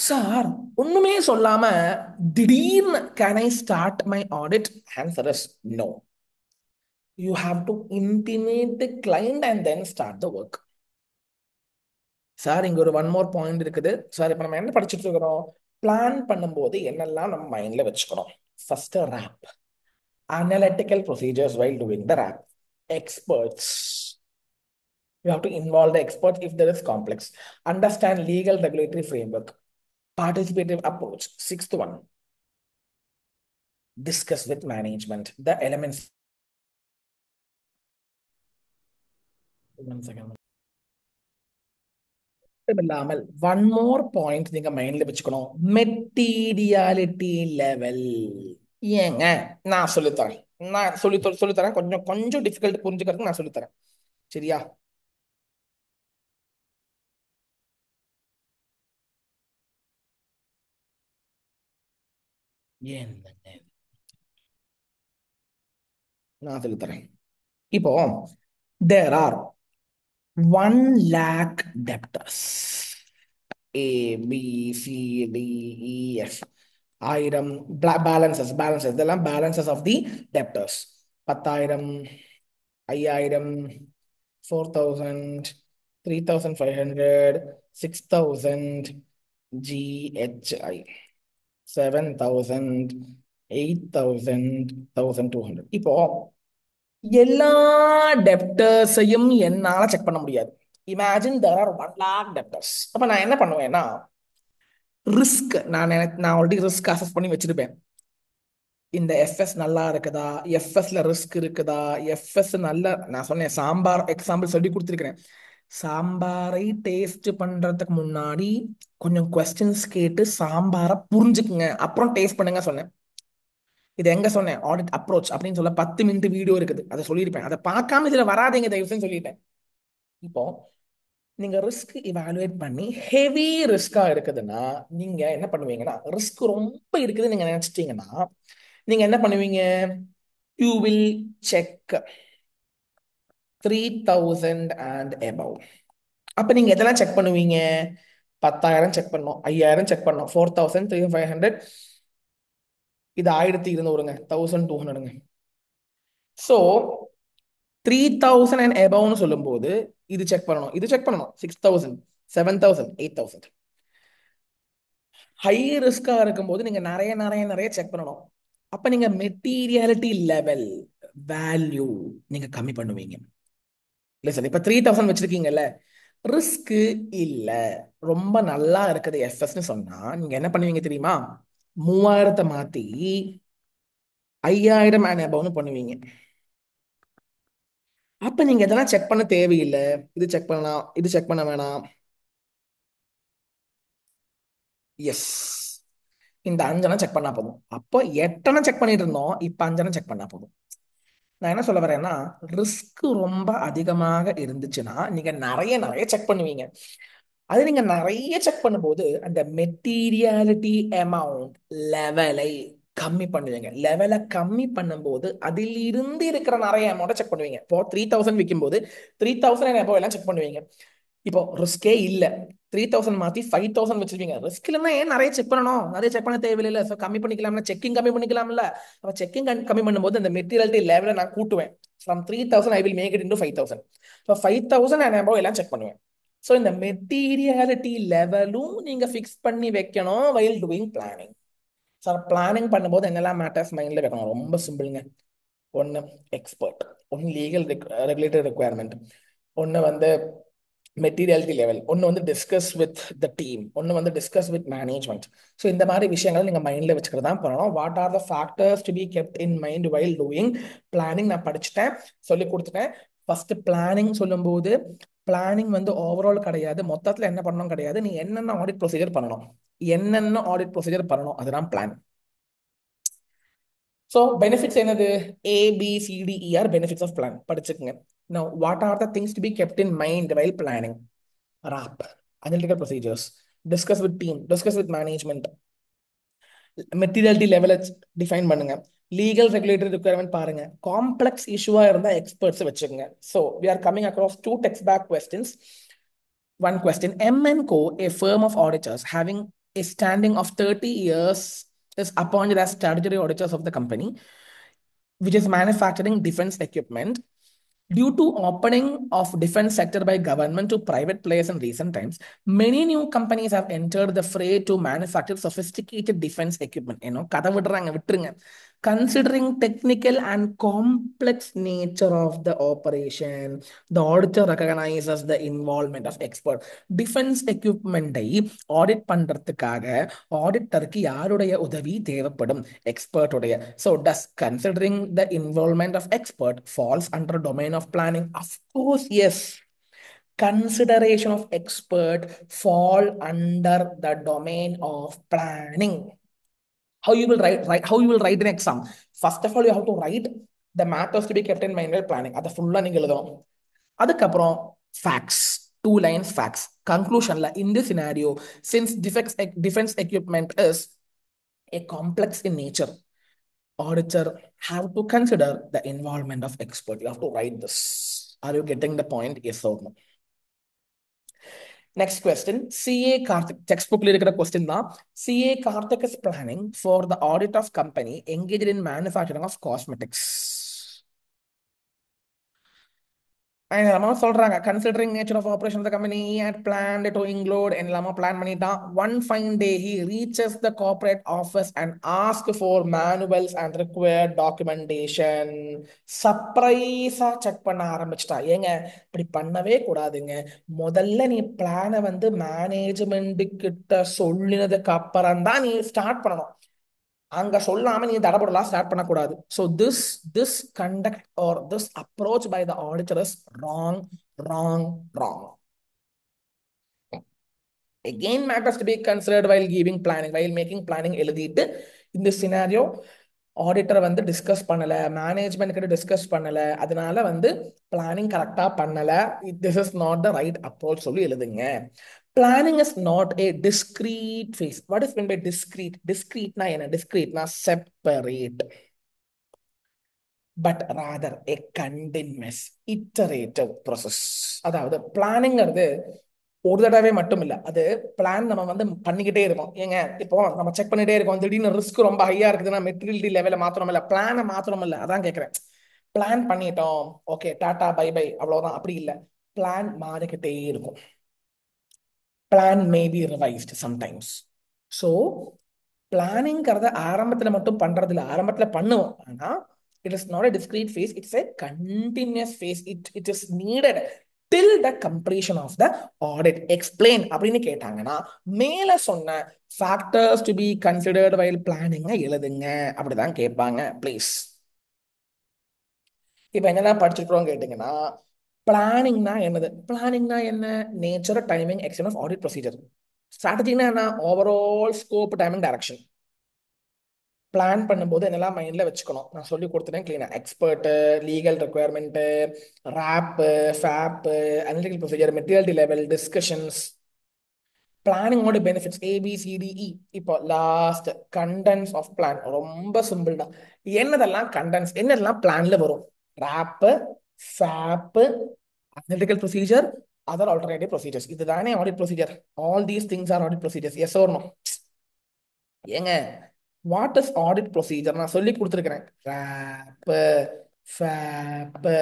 Sir, ஒண்ணுமே சொல்லாம திடீர்னு can I start my audit? Answer is no. You have to intimate the client and then start the work. Sir, இங்க ஒரு one more point இருக்குது sir. இப்ப நம்ம என்ன படிச்சுட்டு இருக்கிறோம்? பிளான் பண்ணும்போது என்னெல்லாம் நம்ம மைண்ட்ல வச்சுக்கணும்? First RAP, analytical procedures while doing the RAP. Experts, you have to involve the experts if there is complex. Understand legal regulatory framework. Participative approach. Sixth one, discuss with management the elements. 1 second. இல்லாமல் one more point நீங்க மைண்ட்ல வச்சுக்கணும். Materiality level. ஏங்க, நான் சொல்லித்தரேன். நான் சொல்லித்தரேன். கொஞ்சம் கொஞ்சம் டிஃபிகல்ட் புரிஞ்சுக்கிறதுக்கு நான் சொல்லித்தரேன். சரியா? என்னங்க, நான் சொல்லித்தரேன். இப்போ there are 1 lakh debtors. A, B, C, D, E, F. ஆயிரம் balances இதெல்லாம் balances of the debtors. 10,000, 5,000, 4,000, 3,500, 6,000, GHI, 7,000, 8,000, 1,200. இப்போ எல்லா டெப்டர்ஸையும் என்னால செக் பண்ண முடியாது. Imagine there are 1 lakh debtors. அப்ப நான் என்ன பண்ணுவேன்னா, ரிஸ்க் நான் ஆல்ரெடி ரிஸ்க் அசஸ் பண்ணி வச்சிருப்பேன். இந்த எஃப்எஸ் நல்லா இருக்குதா, எஃப்எஸ்ல ரிஸ்க் இருக்குதா, எஃப்எஸ் நல்ல, நான் சொன்னேன் சாம்பார் எக்ஸாம்பிள் சொல்லி கொடுத்துருக்கிறேன். சாம்பாரை டேஸ்ட் பண்றதுக்கு முன்னாடி கொஞ்சம் கொஸ்டின்ஸ் கேட்டு சாம்பாரை புரிஞ்சுக்குங்க, அப்புறம் டேஸ்ட் பண்ணுங்க சொன்னேன். இது எங்க சொன்னேன்? ஆடிட் அப்ரோச் அப்படின்னு சொல்ல 10 மினிட் வீடியோ இருக்குது, அதை சொல்லியிருப்பேன். அதை பார்க்காம இதுல வராதீங்க தயவு செஞ்சு சொல்லிட்டேன். இப்போ நீங்க ரிஸ்க் இவாலுவேட் பண்ணி ஹெவி ரிஸ்கா இருக்குதுன்னா நீங்க என்ன பண்ணுவீங்கன்னா, ரிஸ்க் ரொம்ப இருக்குது நீங்க நினைச்சிட்டீங்கன்னா நீங்க என்ன பண்ணுவீங்க? You will check 3,000 and above. அப்ப நீங்க எதெல்லாம் செக் பண்ணுவீங்க? 10,000 செக் பண்ணோம், 5,000 செக் பண்ணோம், 4,300, இது 1,200ங்க, 1,200ங்க. ஸோ 3,000 அண்ட் எபவ்னு சொல்லும்போது இது செக் பண்ணணும், இது செக் பண்ணணும், 6,000, 7,000, 8,000. ஹை ரிஸ்கா இருக்கும்போது நீங்க நிறைய நிறைய நிறைய செக் பண்ணணும். அப்ப நீங்க மெட்டீரியாலிட்டி லெவல் வேல்யூ நீங்க கம்மி பண்ணுவீங்க. இல்ல சார், இப்ப 3,000 வச்சிருக்கீங்கல்ல, ரிஸ்க் இல்ல, ரொம்ப நல்லா இருக்குது எஃப்எஸ்ன்னு சொன்னா நீங்க என்ன பண்ணுவீங்க தெரியுமா? 3,000 மாத்தி 5,000 அண்ட் எபவ்னு பண்ணுவீங்க. அப்ப நீங்க இதெல்லாம் செக் பண்ண தேவையில்லை. இது செக் பண்ணலாம், இது செக் பண்ண வேணாம். எஸ், இந்த 5 செக் பண்ணா போதும். அப்போ 8 செக் பண்ணிட்டு இருந்தோம், இப்ப 5 செக் பண்ணா போதும். நான் என்ன சொல்ல வரேன்னா, ரிஸ்க் ரொம்ப அதிகமாக இருந்துச்சுன்னா நீங்க நிறைய நிறைய செக் பண்ணுவீங்க. அது நீங்க நிறைய செக் பண்ணும்போது அந்த மெட்டீரியாலிட்டி அமௌண்ட் லெவலை கம்மி பண்ணுவீங்க. லெவலை கம்மி பண்ணும்போது அதில் இருந்து இருக்கிற நிறைய அமௌண்ட்டை செக் பண்ணுவீங்க. இப்போ 3,000 விற்கும் போது 3,000 எபோவ் எல்லாம் செக் பண்ணுவீங்க. இப்போ ரிஸ்கே இல்ல, 3,000 மாத்தி 5,000 வச்சிருவீங்க. ரிஸ்க் இல்லைன்னா ஏன் நிறைய செக் பண்ணணும்? நிறைய செக் பண்ண தேவையில்லை. ஸோ கம்மி பண்ணிக்கலாம்ல, செக்கிங் கம்மி பண்ணிக்கலாம்ல. அப்ப செக்கிங் கம்மி பண்ணும்போது அந்த மெட்டீரியாலிட்டி லெவலை நான் கூட்டுவேன். From 3,000 I will make it into 5,000. So 5,000 and above எல்லாம் செக் பண்ணுவேன். ஸோ இந்த மெட்டீரியாலிட்டி லெவலும் நீங்க ஃபிக்ஸ் பண்ணி வைக்கணும் while doing planning. Sir, planning பண்ணும்போது என்னெல்லாம் மேட்டர்ஸ் மைண்ட்ல வைக்கணும்? ரொம்ப சிம்பிளுங்க. ஒன்று எக்ஸ்பர்ட், ஒன்று லீகல் ரெகுலேட்டரி ரெக்குவயர்மெண்ட், ஒன்று வந்து மெட்டீரியாலிட்டி லெவல், ஒன்று வந்து டிஸ்கஸ் வித் த டீம், ஒன்று வந்து டிஸ்கஸ் வித் மேனேஜ்மெண்ட். ஸோ இந்த மாதிரி விஷயங்களை நீங்கள் மைண்டில் வச்சுக்கிறது தான் பண்ணணும். What are the factors to be kept in mind while doing planning? நான் படிச்சுட்டேன், சொல்லி கொடுத்துட்டேன். ஃபர்ஸ்ட் பிளானிங் சொல்லும்போது பிளானிங் வந்து ஓவரால் கிடையாது, மொத்தத்தில் என்ன பண்ணணும் கிடையாது, நீ என்னென்ன ஆடிட் ப்ரொசீஜர் பண்ணணும், என்னென்ன ஆடிட் ப்ரொசீஜர் பண்ணணும் அதுதான் பிளான். ஸோ பெனிஃபிட்ஸ் என்னது? ABCDER பெனிஃபிட்ஸ் ஆஃப் பிளான் படிச்சுக்கங்க. Now, what are the things to be kept in mind while planning? RAP, analytical procedures. Discuss with team, discuss with management, materiality லெவலை define பண்ணுங்க, legal regulatory requirement பாருங்க, complex இஷ்யூவா இருந்தா experts வச்சுக்கோங்க. So we are coming across to text back questions. One question: M&Co, a firm of auditors having a standing of 30 years, is appointed as statutory auditors of the company, which is manufacturing defense equipment. Due to opening of defense sector by government to private players in recent times, many new companies have entered the fray to manufacture sophisticated defense equipment. கதை விடுறாங்க, விட்டுருங்க. Considering technical and complex nature of the operation, the auditor recognizes the involvement of expert. Defense equipment I audit பண்றதுக்காக ஆடிட்டருக்கு யாருடைய உதவி தேவைப்படும்? Expert உடைய. So does considering the involvement of expert falls under domain of planning? Of course, yes. Consideration of expert fall under the domain of planning. How you will write an exam? First of all, you have to write the matters to be kept in mind while planning. அதை ஃபுல்லா நீங்க எழுதணும். அதுக்கப்புறம் facts, 2 lines facts. Conclusionல, in this scenario, since defense equipment is a complex in nature, auditor have to consider the involvement of expert. You have to write this. Are you getting the point? Yes or no? Next question. CA Karthik, textbook question da. CA Karthik is planning for the audit of company engaged in manufacturing of cosmetics. Considering nature of operation of the company, he had planned to include in Lama plan manita. One fine day, he reaches the corporate office and asks for manuals and required documentation. Surprise check பண்ண ஆரம்பிச்சிட்டா. ஏங்க இப்படி பண்ணவே கூடாதுங்க. முதல்ல நீ பிளானை வந்து மேனேஜ்மெண்ட் கிட்ட சொல்லினதுக்கு அப்புறம் தான் நீ ஸ்டார்ட் பண்ணணும். அங்க சொல்லாம நீ தடபடலாம் ஸ்டார்ட் பண்ணக்கூடாது. So this conduct or this approach by the auditor is wrong, wrong, wrong. Again, matters to be considered while giving planning, while making planning எழுதிட்டு இந்த சினாரியோ ஆடிட்டர் வந்து டிஸ்கஸ் பண்ணல, மேனேஜ்மெண்ட் கிட்ட டிஸ்கஸ் பண்ணல, அதனால வந்து பிளானிங் கரெக்டா பண்ணல, this is not the right approach சொல்லி எழுதுங்க. Planning is not a discrete phase. What is meant by discrete? Discrete na என்ன? Discrete na separate, but rather a continuous iterative process. அதாவது பிளானிங்கிறது ஒரு தடவை மட்டும் இல்ல, அது பிளான் நம்ம வந்து பண்ணிக்கிட்டே இருக்கோம். ஏங்க இப்போ நம்ம செக் பண்ணிட்டே இருக்கோம், திடீர்னு ரிஸ்க் ரொம்ப ஹையா இருக்குதுன்னா மெட்டீரியல் லெவல மாத்திரம் இல்ல, பிளானை மாத்திரம் இல்ல. அதான் கேட்கிறேன். பிளான் பண்ணிட்டோம், ஓகே டாடா பை பை அவ்வளவுதான், அப்படி இல்ல. பிளான் மாறிக்கிட்டே இருக்கும். Plan may be revised sometimes. So பிளானிங்கிறத ஆரம்பத்துல மட்டும் பண்றது இல்லை, ஆரம்பத்துல பண்ணுவோம். ஆனா it is not a discrete phase, it's a continuous phase. It is needed till the completion of the audit. Explain அப்படின்னு கேட்டாங்கன்னா மேல சொன்ன factors to be considered while planning எழுதுங்க அப்படிதான் கேட்பாங்க. ப்ளீஸ். இப்ப என்னதான் படிச்சிருக்கிறோம் கேட்டீங்கன்னா, பிளானிங்னா என்னது? பிளானிங்னா என்ன? Nature, timing, extent of audit procedure. ஸ்ட்ராட்டஜினா என்ன? Overall scope, timing, direction. Plan பண்ணும்போது என்னெல்லாம் மைண்ட்ல வச்சுக்கணும் நான் சொல்லி கொடுத்துட்டேன் கிளீனா. Expert, legal requirement, RAP, FAP, analytical procedure, material level, discussions, பிளானிங்கோட பெனிஃபிட்ஸ் ABCDE. இப்போ லாஸ்ட் கண்டென்ட்ஸ் ஆஃப் பிளான். ரொம்ப சிம்பிள் தான். என்னதெல்லாம் கண்டென்ட்ஸ், என்னதெல்லாம் பிளான்ல வரும்? RAP, FAP, analytical procedure, other alternative procedures. இதுதானே audit procedure. All these things are audit procedures. Yes or no? ஏங்க வாட் இஸ் ஆடிட் ப்ரொசீஜர் நான் சொல்லி கொடுத்துருக்கிறேன். Wrap, ஃபேப்பு,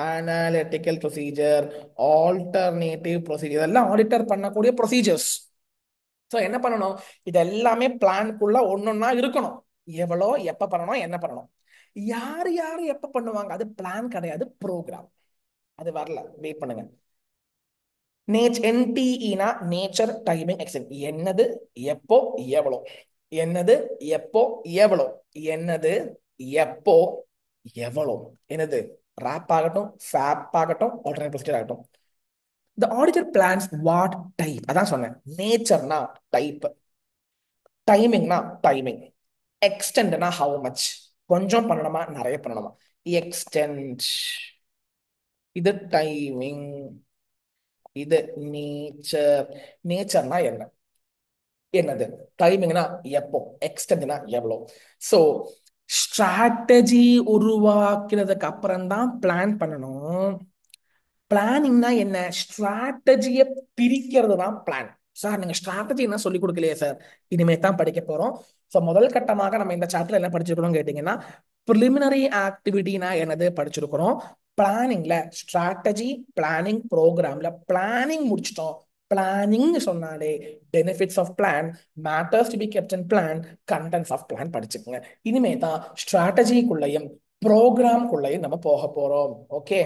analytical procedure, alternative procedure, இதெல்லாம் ஆடிட்டர் பண்ணக்கூடிய ப்ரொசீஜர்ஸ். ஸோ என்ன பண்ணணும்? இது எல்லாமே பிளான்குள்ள ஒன்னொன்னா இருக்கணும். எவ்வளோ, எப்ப பண்ணணும், என்ன பண்ணணும், யார் யார் எப்ப பண்ணுவாங்க, அது பிளான் கிடையாது, ப்ரோக்ராம். அது வரல, வெயிட் பண்ணுங்க. NTEனா நேச்சர், டைமிங், எக்ஸ்டென்ட். என்னது, எப்போ, எவ்வளோ. என்னது, எப்போ, எவ்வளோ. என்னது, எப்போ, எவ்வளோ. என்னது, ராப் ஆகட்டும், ஃபேப் ஆகட்டும், ஆல்டர்னேட் ப்ரொசீஜர் ஆகட்டும். The auditor plans what type. அதான் சொன்னேன். நேச்சர்னா டைப், டைமிங்னா டைமிங், எக்ஸ்டெண்ட்னா ஹவு மச். கொஞ்சம் பண்ணணுமா, நிறைய பண்ணணுமா. எக்ஸ்டெண்ட் இது டைமிங், இது நேச்சர். நேச்சர்னா என்ன? என்னது? டைமிங்னா எப்போ, எக்ஸ்டெண்ட்னா எவ்வளோ. ஸோ ஸ்ட்ராட்டஜி உருவாக்குனதுக்கு அப்புறம் தான் பிளான் பண்ணணும். பிளானிங்னா என்ன? ஸ்ட்ராட்டஜியை பிரிக்கிறது தான் பிளான். சார் நீங்க ஸ்ட்ராட்டஜி என்ன சொல்லி கொடுக்கலையே சார். இனிமே தான் படிக்க போறோம். ஸோ முதல் கட்டமாக நம்ம இந்த சாப்டர்ல என்ன படிச்சிருக்கணும் கேட்டீங்கன்னா, ப்ரிலிமினரி ஆக்டிவிட்டினா என்னது படிச்சிருக்கிறோம். பிளானிங்ல ஸ்ட்ராட்டஜி, பிளானிங், ப்ரோக்ராம்ல பிளானிங் முடிச்சிட்டோம். பிளானிங் சொன்னாலே benefits of plan, matters to be kept in plan, contents of plan படிச்சுக்கோங்க. இனிமே தான் ஸ்ட்ராட்டஜிக்குள்ளேயும் ப்ரோக்ராம்குள்ளேயும் நம்ம போக போறோம். ஓகே.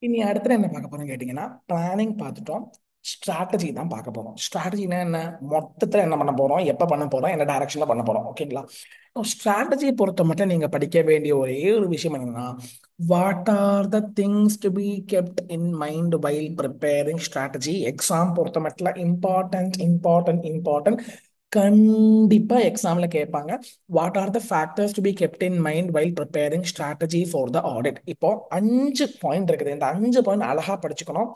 இனி அடுத்து என்ன பார்க்க போறோம் கேட்டீங்கன்னா, பிளானிங் பார்த்துட்டோம். ஸ்ட்ராட்டஜி தான் பார்க்க போறோம். ஸ்ட்ராட்டஜினா என்ன? மொத்தத்துல என்ன பண்ண போறோம், எப்ப பண்ண போறோம், என்ன டைரக்ஷன்ல பண்ண போறோம். ஓகேங்களா? ஸ்ட்ராட்டஜியை பொறுத்த மட்டும் நீங்க படிக்க வேண்டிய ஒரே ஒரு விஷயம் என்னன்னா, what are the things to be kept in mind while preparing strategy. Exam பொறுத்த மட்டும் இம்பார்ட்டன்ட் இம்பார்ட்டன்ட் இம்பார்ட்டன்ட். கண்டிப்பா எக்ஸாம்ல கேட்பாங்க. What are the factors to be kept in mind while preparing strategy for the audit. இப்போ 5 point இருக்குது. இந்த 5 point அழகா படிச்சுக்கணும்.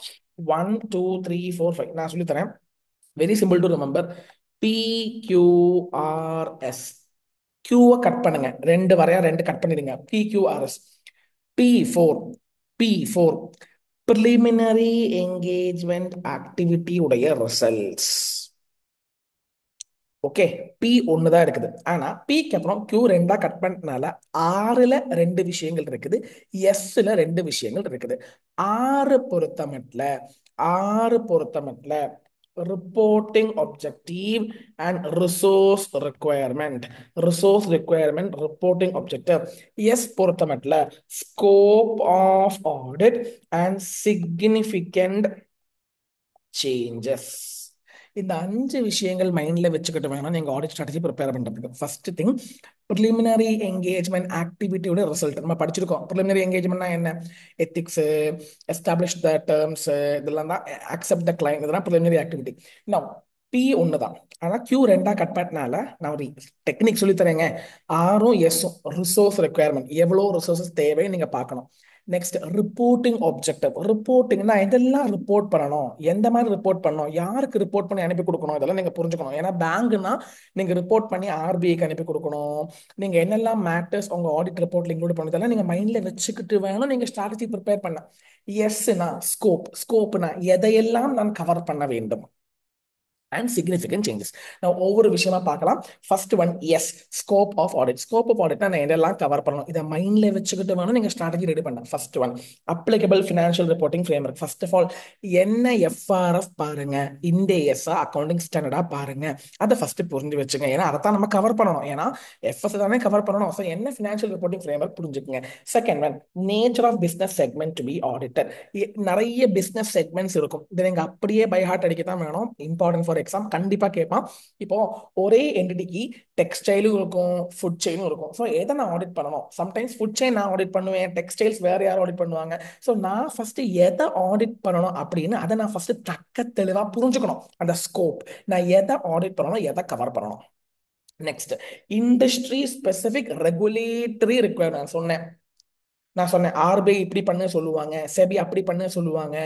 1 2 3 4 5 நான் சொல்லி தரேன். Very simple to remember. PQRS. கியூவை கட் பண்ணுங்க. ரெண்டு வரையா ரெண்டு கட் பண்ணிடுங்க. PQRS. P4. P4 preliminary engagement activity உடைய ரிசல்ட்ஸ். ஓகே. பி ஒன்று தான் இருக்குது. ஆனா பிக்கு அப்புறம் கியூ ரெண்டா கட் பண்ணனால ஆறுல ரெண்டு விஷயங்கள் இருக்குது, எஸ்ல ரெண்டு விஷயங்கள் இருக்குது. ஆறு பொறுத்தமட்டில் ஆறு பொறுத்தமட்டில் reporting objective and resource requirement reporting objective. S பொறுத்தமட்டில் scope of audit and significant changes. இந்த 5 விஷயங்கள் மைண்ட்ல வச்சுக்கிட்டு வேணும் நீங்க ஆடிட் ஸ்ட்ராட்டஜி ப்ரிப்பேர் பண்றதுக்கு. ஃபர்ஸ்ட் திங், ப்ரிலிமினரி என்கேஜ்மெண்ட் ஆக்டிவிட்டியோட ரிசல்ட் நம்ம படிச்சிருக்கோம். ப்ரிலிமினரி என்கேஜ்மெண்ட்னா என்ன? எத்திக்ஸ், எஸ்டாப்ளிஷ் த டேர்ம்ஸ், இதெல்லாம் தான். அக்செப்ட் த கிளைம், இதெல்லாம் ப்ரிலிமினரி ஆக்டிவிட்டி. நான் பி ஒன்று தான். ஆனால் கியூ ரெண்டா கட் பண்ணனால நான் ஒரு டெக்னிக் சொல்லி தரேங்க. ஆரும் எஸ்ஸும் ரிசோர்ஸ் ரெக்குயர்மெண்ட், எவ்வளோ ரிசோர்ஸஸ் தேவை நீங்க பார்க்கணும். Next reporting objective. ரிப்போர்ட்டிங்னா இதெல்லாம் ரிப்போர்ட் பண்ணணும், எந்த மாதிரி ரிப்போர்ட் பண்ணணும், யாருக்கு ரிப்போர்ட் பண்ணி அனுப்பி கொடுக்கணும், இதெல்லாம் நீங்க புரிஞ்சுக்கணும். ஏன்னா பேங்க்னா நீங்க ரிப்போர்ட் பண்ணி ஆர்பிஐக்கு அனுப்பி கொடுக்கணும். நீங்க என்னெல்லாம் மேட்டர்ஸ் உங்க ஆடிட் ரிப்போர்ட்ல இன்க்ளூட் பண்ணணும், இதெல்லாம் நீங்க மைண்ட்ல வச்சுக்கிட்டு வேணும் நீங்க ஸ்ட்ராட்டஜி ப்ரிப்பேர் பண்ண. எஸ்னா ஸ்கோப். ஸ்கோப்னா எதையெல்லாம் நான் கவர் பண்ண வேண்டும் அண்ட் சிக்னிஃபிகன்ட் சேஞ்சஸ். நான் ஒவ்வொரு விஷயமா பார்க்கலாம். First one, S, scope of audit. Scope of ஆடிட்னா நான் இதெல்லாம் கவர் பண்ணணும், இதை மைண்ட்ல வச்சுக்கிட்டு வேணும் நீங்க ஸ்ட்ராட்டஜி ரெடி பண்ண. First one, applicable financial reporting framework. First of all என்ன எஃப்ஆர்எஃப் பாருங்க, இண்டேஎஸ்ஸா அக்கௌண்டிங் ஸ்டாண்டர்டா பாருங்க. அதை ஃபர்ஸ்ட் புரிஞ்சு வச்சுங்க. ஏன்னா அதை தான் நம்ம கவர் பண்ணணும். ஏன்னா எஃப்எஸ் தானே கவர் பண்ணணும். ஸோ என்ன ஃபினான்ஷியல் ரிப்போர்ட்டிங் ஃப்ரேம்வொர்க் புரிஞ்சுக்குங்க. Second one, nature of business segment to be audited. நிறைய பிசினஸ் செக்மெண்ட்ஸ் இருக்கும், இதை நீங்க அப்படியே பை ஹார்ட் அடிக்க தான் வேணும். இம்பார்ட்டன்ட் ஃபார் எக்ஸாம், கண்டிப்பா கேட்பான். இப்போ ஒரே என்டிட்டிக்கு டெக்ஸ்டைலும் இருக்கும், ஃபுட் செயினும் இருக்கும். ஸோ எதை நான் ஆடிட் பண்ணணும்? சம்டைம்ஸ் ஃபுட் செயின் நான் ஆடிட் பண்ணுவேன், டெக்ஸ்டைல்ஸ் வேற யாரும் ஆடிட் பண்ணுவாங்க. ஸோ நான் ஃபர்ஸ்ட் எதை ஆடிட் பண்ணணும் அப்படின்னு அதை நான் ஃபர்ஸ்ட் தக்க தெளிவா புரிஞ்சுக்கணும். அந்த ஸ்கோப், நான் எதை ஆடிட் பண்ணணும், எதை கவர் பண்ணணும். Next, industry specific regulatory requirement சொன்னேன். நான் சொன்னேன் ஆர்பிஐ இப்படி பண்ண சொல்லுவாங்க, செபி அப்படி பண்ண சொல்லுவாங்க.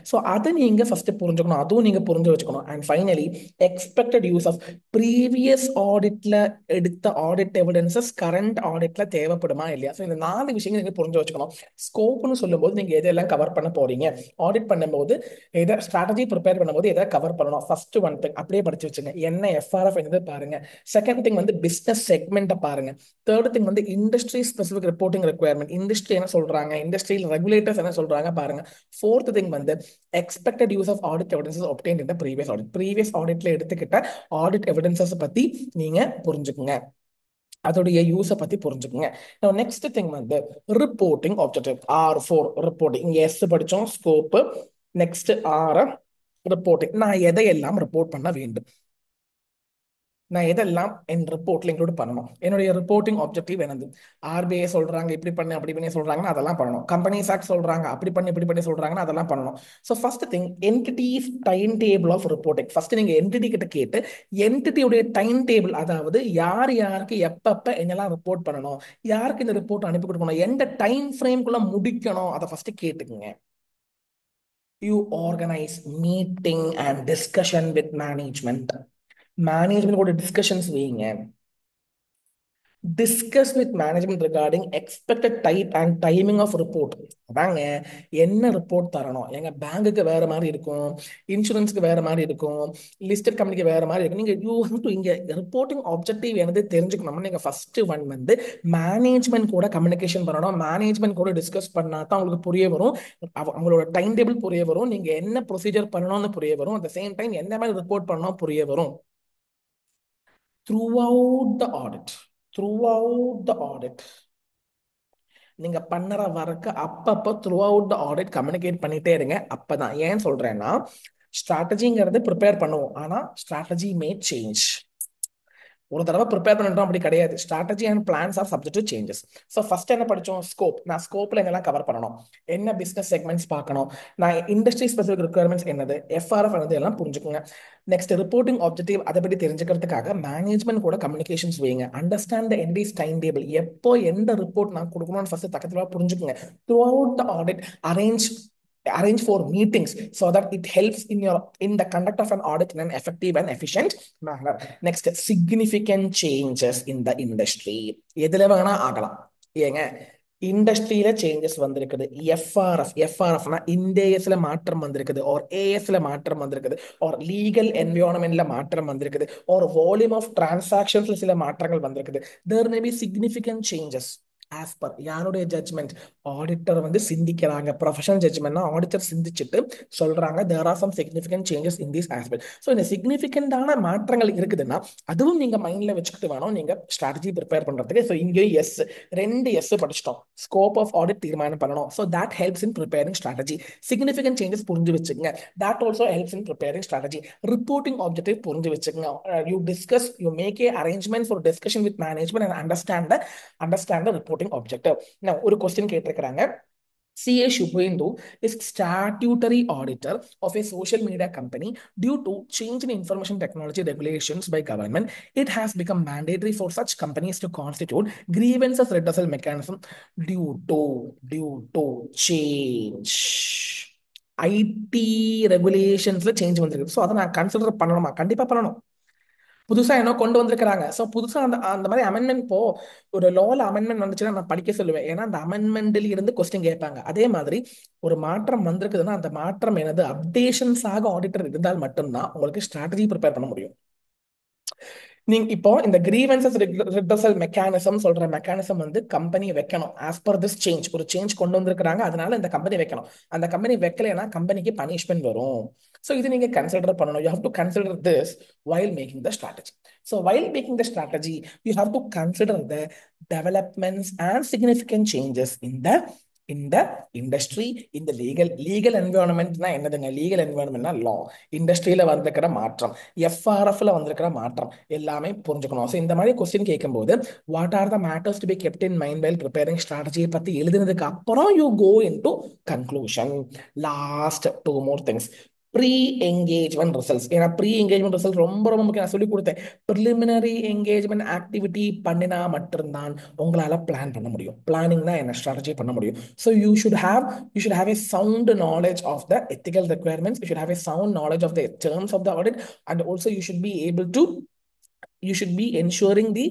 ஸோ அதை நீங்க ஃபர்ஸ்ட் புரிஞ்சுக்கணும், அதுவும் நீங்க புரிஞ்சு வச்சுக்கணும். And finally, expected use of previous ஆடிட்ல எடுத்த ஆடிட் எவிடன்சஸ் கரண்ட் ஆடிட்ல தேவைப்படுமா இல்லையா. ஸோ இந்த 4 விஷயங்கள் நீங்க புரிஞ்சு வச்சுக்கணும். ஸ்கோப்னு சொல்லும்போது நீங்க எதெல்லாம் கவர் பண்ண போறீங்க, ஆடிட் பண்ணும்போது எதை, ஸ்ட்ராட்டஜி ப்ரிப்பேர் பண்ணும்போது எதை கவர் பண்ணணும். ஃபர்ஸ்ட் ஒன் திங் அப்படியே படிச்சு வச்சுங்க, என்ன எஃப்ஆர்எஃப் என்னது பாருங்க. செகண்ட் திங் வந்து பிசினஸ் செக்மெண்ட்டை பாருங்க. தேர்ட் திங் வந்து industry specific reporting requirement, industry என்ன சொல்றாங்க, இண்டஸ்ட்ரியல் ரெகுலேட்டர்ஸ் என்ன சொல்றாங்க பாருங்க. ஃபோர்த் திங் வந்து expected use of audit evidences obtained in the previous audit. Previous ஆடிட்ல எடுத்துக்கிட்ட ஆடிட் எவிடன்சஸ் பத்தி நீங்க புரிஞ்சுக்குங்க, அதோடைய யூஸை பத்தி புரிஞ்சுக்குங்க. நெக்ஸ்ட் திங் வந்து reporting objective. R4 reporting. S படிச்சோம், ஸ்கோப். நெக்ஸ்ட் R ரிப்போர்ட்டிங், நான் எதையெல்லாம் ரிப்போர்ட் பண்ண வேண்டும். நான் எதெல்லாம் என் ரிப்போர்ட்ல இன்க்ளூட் பண்ணணும், என்னுடைய ரிப்போர்ட்டிங் ஆப்ஜெக்டிவ் என்னது, ஆர்பிஐ சொல்றாங்க இப்படி பண்ணு அப்படி பண்ணி சொல்றாங்கன்னா அதெல்லாம் பண்ணணும், கம்பெனிஸ் ஆக்ட் சொல்றாங்க அப்படி பண்ணி இப்படி பண்ணி சொல்றாங்கன்னா அதெல்லாம் பண்ணணும். So first thing entity's time table of reporting. First நீங்க என்டிட்டி கிட்ட கேட்டு என்டிட்டியுடைய டைம் டேபிள், அதாவது யார் யாருக்கு எப்பப்ப என்னெல்லாம் ரிப்போர்ட் பண்ணணும், யாருக்கு இந்த ரிப்போர்ட் அனுப்பி கொடுக்கணும், எந்த டைம் ஃப்ரேம்குள்ள முடிக்கணும், அதை ஃபர்ஸ்ட் கேட்டுக்குங்க. You organise meeting and discussion with management. Management கூட டிஸ்கஷன்ஸ் வைங்க. Discuss with management regarding expected type and timing of report. அதாங்க என்ன ரிப்போர்ட் தரணும், எங்க பேங்குக்கு வேற மாதிரி இருக்கும், இன்சூரன்ஸ்க்கு வேற மாதிரி இருக்கும், லிஸ்டட் கம்பெனிக்கு வேற மாதிரி இருக்கும். நீங்க யூ ஹவ் டு இங்க ரிப்போர்ட்டிங் ஆப்ஜெக்டிவ் என்னது தெரிஞ்சுக்கணும். நீங்க ஃபர்ஸ்ட் ஒன் வந்து மேனேஜ்மெண்ட் கூட கம்யூனிகேஷன் பண்ணணும், மேனேஜ்மெண்ட் கூட டிஸ்கஸ் பண்ணா தான் உங்களுக்கு புரிய வரும், அவங்களோட டைம் டேபிள் புரிய வரும், நீங்க என்ன ப்ரொசீஜர் பண்ணணும்னு புரிய வரும், அட் த சேம் டைம் என்ன மாதிரி ரிப்போர்ட் பண்ணணும் புரிய வரும். throughout the audit throughout the audit நீங்க பண்ணுற ஒர்க்கு அப்பப்போ through out the audit communicate பண்ணிட்டே இருங்க. அப்பதான் ஏன் சொல்றேன்னா, ஸ்ட்ராட்டஜிங்கிறது ப்ரிப்பேர் பண்ணுவோம், ஆனா ஸ்ட்ராட்டஜி மே சேஞ்ச். ஒரு தடவை ப்ரிப்பேர் பண்ணிட்டோம் அப்படி கிடையாது. Strategy and plans are subject to changes. So first என்ன படிச்சோம், ஸ்கோப். நான் ஸ்கோப்ல என்னெல்லாம் கவர் பண்ணணும், என்ன பிசினஸ் செக்மெண்ட்ஸ் பார்க்கணும், நான் இண்டஸ்ட்ரி ஸ்பெசிபிக் ரெக்குயர்மெண்ட்ஸ் என்னது, எஃப்ஆர்எஃப் என்னது எல்லாம் புரிஞ்சுக்கோங்க. நெக்ஸ்ட் ரிப்போர்ட்டிங் ஆப்ஜெக்டிவ், அதை பற்றி தெரிஞ்சுக்கிறதுக்காக மேனேஜ்மெண்ட் கூட கம்யூனிகேஷன்ஸ் வைங்க. அண்டர்ஸ்டாண்ட் த என்டிஸ் டைம் டேபிள், எப்போ எந்த ரிப்போர்ட் நான் கொடுக்கணும்னு ஃபர்ஸ்ட் பக்கத்துல புரிஞ்சுக்கோங்க. Through out the audit arrange for meetings so that it helps in the conduct of an audit in an effective and efficient manner. Next, significant changes in the industry. எதுல வேணா ஆகலாம். ஏங்க இண்டஸ்ட்ரியில changes வந்திருக்குது, எஃப்ஆர்எஃப்னா இண்டேஸ்ல மாற்றம் வந்திருக்குது, ஆர் ஏஎஸ்ல மாற்றம் வந்திருக்குது, ஆர் லீகல் என்விரான்மெண்ட்ல மாற்றம் வந்திருக்குது, ஆர் வால்யூம் ஆஃப் டிரான்சாக்ஷன்ஸ்ல சில மாற்றங்கள் வந்திருக்குது. There may be significant changes as per யாருடைய ஜட்மெண்ட், ஆடிட்டர் வந்து சிந்திக்கிறாங்க. ப்ரொஃபஷனல் ஜட்மெண்ட்னா ஆடிட்டர் சிந்திச்சுட்டு சொல்றாங்க there are some significant changes in this aspect. So இந்த சிக்னிஃபிகண்டான மாற்றங்கள் இருக்குதுன்னா அதுவும் நீங்க மைண்ட்ல வச்சுக்கிட்டு வேணும் நீங்க ஸ்ட்ராட்டஜி ப்ரிப்பேர் பண்றதுக்கு. ஸோ இங்கே எஸ், ரெண்டு எஸ் படிச்சிட்டோம். ஸ்கோப் ஆஃப் ஆடிட் தீர்மானம் பண்ணணும். So that helps in preparing strategy. Significant changes புரிஞ்சு வச்சுக்கோங்க. That also helps in preparing strategy. Reporting objective புரிஞ்சு வச்சுக்கோங்க. You discuss, you make a arrangement for discussion with management and understand the reporting objective. ஒரு question கேட்டிருக்கிறாங்க. CA Shubhendu is statutory auditor of a social media company. Due to change in information technology regulations by government, it has become mandatory for such companies to constitute grievances redressal mechanism due to change. IT ரெகுலேஷன்ஸ்ல change வந்திருக்கு. So அதை நான் consider பண்ணணுமா? கண்டிப்பா பண்ணணும். புதுசா என்ன கொண்டு வந்திருக்கிறாங்க. ஸோ புதுசா அந்த அந்த மாதிரி அமெண்ட்மெண்ட், இப்போ ஒரு லால அமெண்ட்மெண்ட் வந்துச்சுன்னா நான் படிக்க சொல்லுவேன். ஏன்னா அந்த அமெண்ட்மெண்ட்ல இருந்து கொஸ்டின் கேட்பாங்க. அதே மாதிரி ஒரு மாற்றம் வந்திருக்குதுன்னா அந்த மாற்றம் எனது அப்டேஷன்ஸ் ஆக ஆடிட்டர் இருந்தால் மட்டும்தான் உங்களுக்கு ஸ்ட்ராட்டஜி ப்ரிப்பேர் பண்ண முடியும். நீங்க இப்போ இந்த கிரீவன்சஸ் ரிட்ரஸல் மெக்கானிசம் சொல்ற மெக்கானிசம் வந்து கம்பெனி வைக்கணும். ஆஸ் பர் திஸ் சேஞ்ச், ஒரு சேஞ்ச் கொண்டு வந்திருக்கிறாங்க, அதனால இந்த கம்பெனி வைக்கணும். அந்த கம்பெனி வைக்கலைன்னா கம்பெனிக்கு பனிஷ்மெண்ட் வரும். ஸோ இது நீங்க கன்சிடர் பண்ணணும். You have to consider this while making the strategy. So while making the strategy, you have to consider the developments and significant changes in the industry, in the legal environment. என்னதுங்க legal என்விரான்மெண்ட்னா லா. இண்டஸ்ட்ரியில வந்திருக்கிற மாற்றம், எஃப்ஆர்எஃப்ல வந்திருக்கிற மாற்றம் எல்லாமே புரிஞ்சுக்கணும். So இந்த மாதிரி கொஸ்டின் கேட்கும்போது what are the matters to be kept in mind while preparing ஸ்ட்ராட்டஜியை பத்தி எழுதுனதுக்கு அப்புறம் you go into conclusion. Last two more things. Pre engagement results. ஏன்னா ப்ரீ என்கேஜ்மெண்ட் ரிசல்ட் ரொம்ப ரொம்ப முக்கியம். நான் சொல்லி கொடுத்தேன், ப்ரிலிமினரி என்கேஜ்மெண்ட் ஆக்டிவிட்டி பண்ணினா மட்டும்தான் உங்களால பிளான் பண்ண முடியும். பிளானிங் தான் என்ன ஸ்ட்ராட்டஜி பண்ண முடியும். So you should have a sound knowledge of the ethical requirements. You should have a sound knowledge of the terms of the audit, and also you should be ensuring the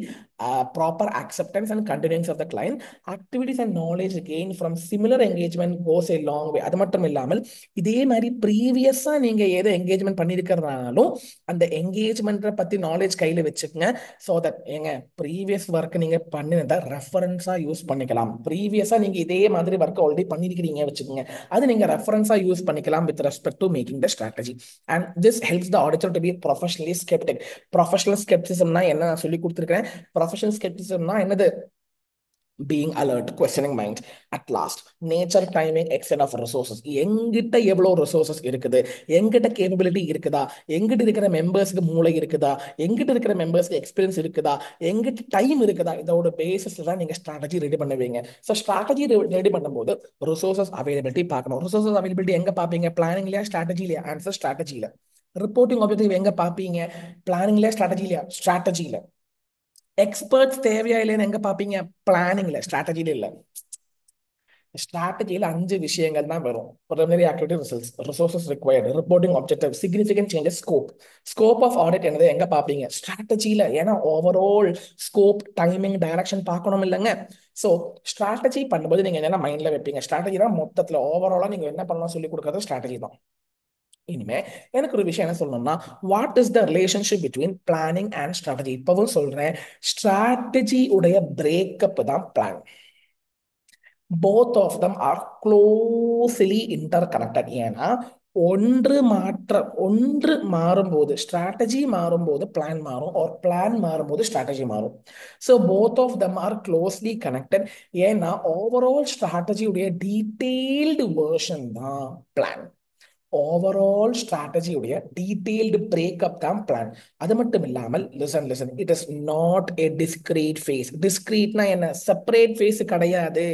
proper acceptance and continuance of the client. Activities and knowledge gained from similar engagement goes a long way. அது மட்டும் இல்லாமல் இதே மாதிரி ப்ரீவியஸா நீங்க ஏதோ engagement பண்ணிருக்கிறதுனாலும் அந்த என்கேஜ்மெண்ட்டை பத்தி knowledge கையில வச்சுக்கோங்க. ஸோ தட் எங்க ப்ரீவியஸ் ஒர்க் நீங்க பண்ணினதை ரெஃபரன்ஸா யூஸ் பண்ணிக்கலாம். ப்ரீவியஸா நீங்க இதே மாதிரி ஒர்க் ஆல்ரெடி பண்ணிருக்கிறீங்க வச்சுக்கோங்க, அது நீங்க ரெஃபரன்ஸா யூஸ் பண்ணிக்கலாம் with respect to making the strategy. And this helps the auditor to be professionally sceptic. Professional ஸ்கெப்டிசம்னா என்ன நான் சொல்லி கொடுத்துருக்கேன். ப்ரொஃபஷனல் ஸ்கெப்டிசம்னா என்னது, being alert, questioning mind. At last, nature, timing, extent of resources. எங்கிட்ட எவ்வளோ ரிசோர்சஸ் இருக்குது, எங்கிட்ட கேப்பபிலிட்டி இருக்குதா, எங்கிட்ட இருக்கிற மெம்பர்ஸ்க்கு மூளை இருக்குதா, எங்கிட்ட இருக்கிற மெம்பர்ஸ்க்கு எக்ஸ்பீரியன்ஸ் இருக்குதா, எங்கிட்ட டைம் இருக்குதா, இதோட பேசிஸ்ல தான் நீங்க ஸ்ட்ராட்டஜி ரெடி பண்ணுவீங்க. ஸோ ஸ்ட்ராட்டஜி ரெடி பண்ணும்போது ரிசோர்சஸ் அவைலபிலிட்டி பார்க்கணும். ரிசோர்சஸ் அவைலபிலிட்டி எங்க பார்ப்பீங்க? பிளானிங்லயா, ஸ்ட்ராட்டஜிலையா? ஆன்சர் ஸ்ட்ராட்டஜியில. ரிப்போர்ட்டிங் ஆப்ஜெக்டிவ் எங்க பார்ப்பீங்க? பிளானிங்லயா, ஸ்ட்ராட்டஜிலையா? ஸ்ட்ராட்டஜியில. எக்ஸ்பர்ட்ஸ் தேவையா இல்லைன்னு எங்க பாப்பீங்க? பிளானிங்ல, ஸ்ட்ராட்டஜில இல்ல. ஸ்ட்ராட்டஜியில 5 விஷயங்கள் தான் வரும். preliminary activity results, resources required, reporting objective, significant changes, scope of audit என்னது எங்க பாப்பீங்க? ஸ்ட்ராட்டஜியில. ஏன்னா ஓவரால் ஸ்கோப், டைமிங், டைரக்ஷன் பார்க்கணும் இல்லைங்க. ஸோ ஸ்ட்ராட்டஜி பண்ணும்போது நீங்க என்ன மைண்ட்ல வைப்பீங்க? ஸ்ட்ராட்டஜி தான் மொத்தத்துல ஓவராலா நீங்க என்ன பண்ணணும் சொல்லி கொடுக்கறது ஸ்ட்ராட்டஜி தான். இனிமே எனக்கு ஒரு விஷயம் என்ன சொல்லணும்னா, what is the relationship between planning and strategy? இப்பவும் சொல்றேன், ஸ்ட்ராட்டஜி உடைய பிரேக்கப் தான் plan. Both of them are closely interconnected. ஏன்னா ஒன்று மாறும்போது ஸ்ட்ராட்டஜி மாறும்போது பிளான் மாறும், ஒரு பிளான் மாறும்போது ஸ்ட்ராட்டஜி மாறும். So both of them are closely connected. ஏன்னா ஓவரால் ஸ்ட்ராட்டஜியுடைய டீட்டெயில்டு வேர்ஷன் தான் பிளான். ஓவரால் ஸ்ட்ராட்டஜியுடைய டீடைல்டு பிரேக்கப் தான் பிளான். அது மட்டும் இல்லாமல் listen listen, it is not a discrete phase. டிஸ்கிரீட்னா என்ன? செப்பரேட் ஃபேஸ் கிடையாது.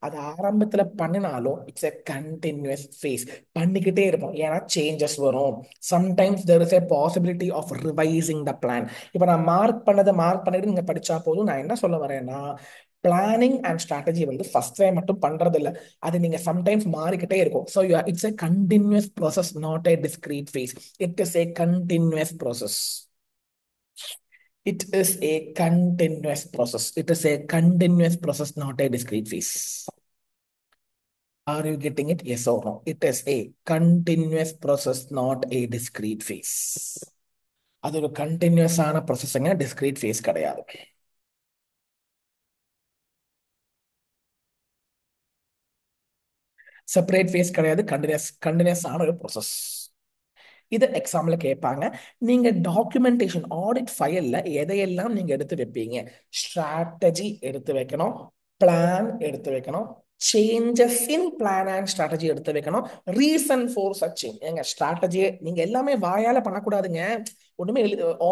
அது ஆரம்பத்துல பண்ணினாலும் இட்ஸ் எ கண்டினியூஸ் ஃபேஸ். பண்ணிக்கிட்டே இருப்போம், ஏன்னா சேஞ்சஸ் வரும். Sometimes there is a possibility of revising the plan. இப்போ நான் மார்க் பண்ணிட்டு நீங்க படிச்சா போதும். நான் என்ன சொல்ல வரேன்னா, பிளானிங் அண்ட் ஸ்ட்ராட்டஜி வந்து ஃபர்ஸ்ட் டைம் மட்டும் பண்றது இல்ல, அது நீங்க சம்டைம்ஸ் மாறிக்கிட்டே இருக்கும். So it's a continuous process, not a discrete phase. It is a continuous process. It is a continuous process. It is a continuous process, not a discrete phase. Are you getting it? Yes or no? It is a continuous process, not a discrete phase. அது ஒரு கண்டினியூஸான ப்ராசஸ்ங்க, discrete face கிடையாது. Separate face கிடையாது, continuous ஆன ஒரு process. இது எக்ஸாம்ல கேட்பாங்க. நீங்க டாக்குமெண்டேஷன் ஆடிட் ஃபைல்ல எதையெல்லாம் நீங்க எடுத்து வைப்பீங்க? ஸ்ட்ராட்டஜி எடுத்து வைக்கணும், பிளான் எடுத்து வைக்கணும், changes in plan and strategy எடுத்து வைக்கணும், ரீசன் ஃபார் சச் சேஞ்ச். எங்க ஸ்ட்ராட்டஜி நீங்க எல்லாமே வாயால பண்ணக்கூடாதுங்க, ஒண்ணுமே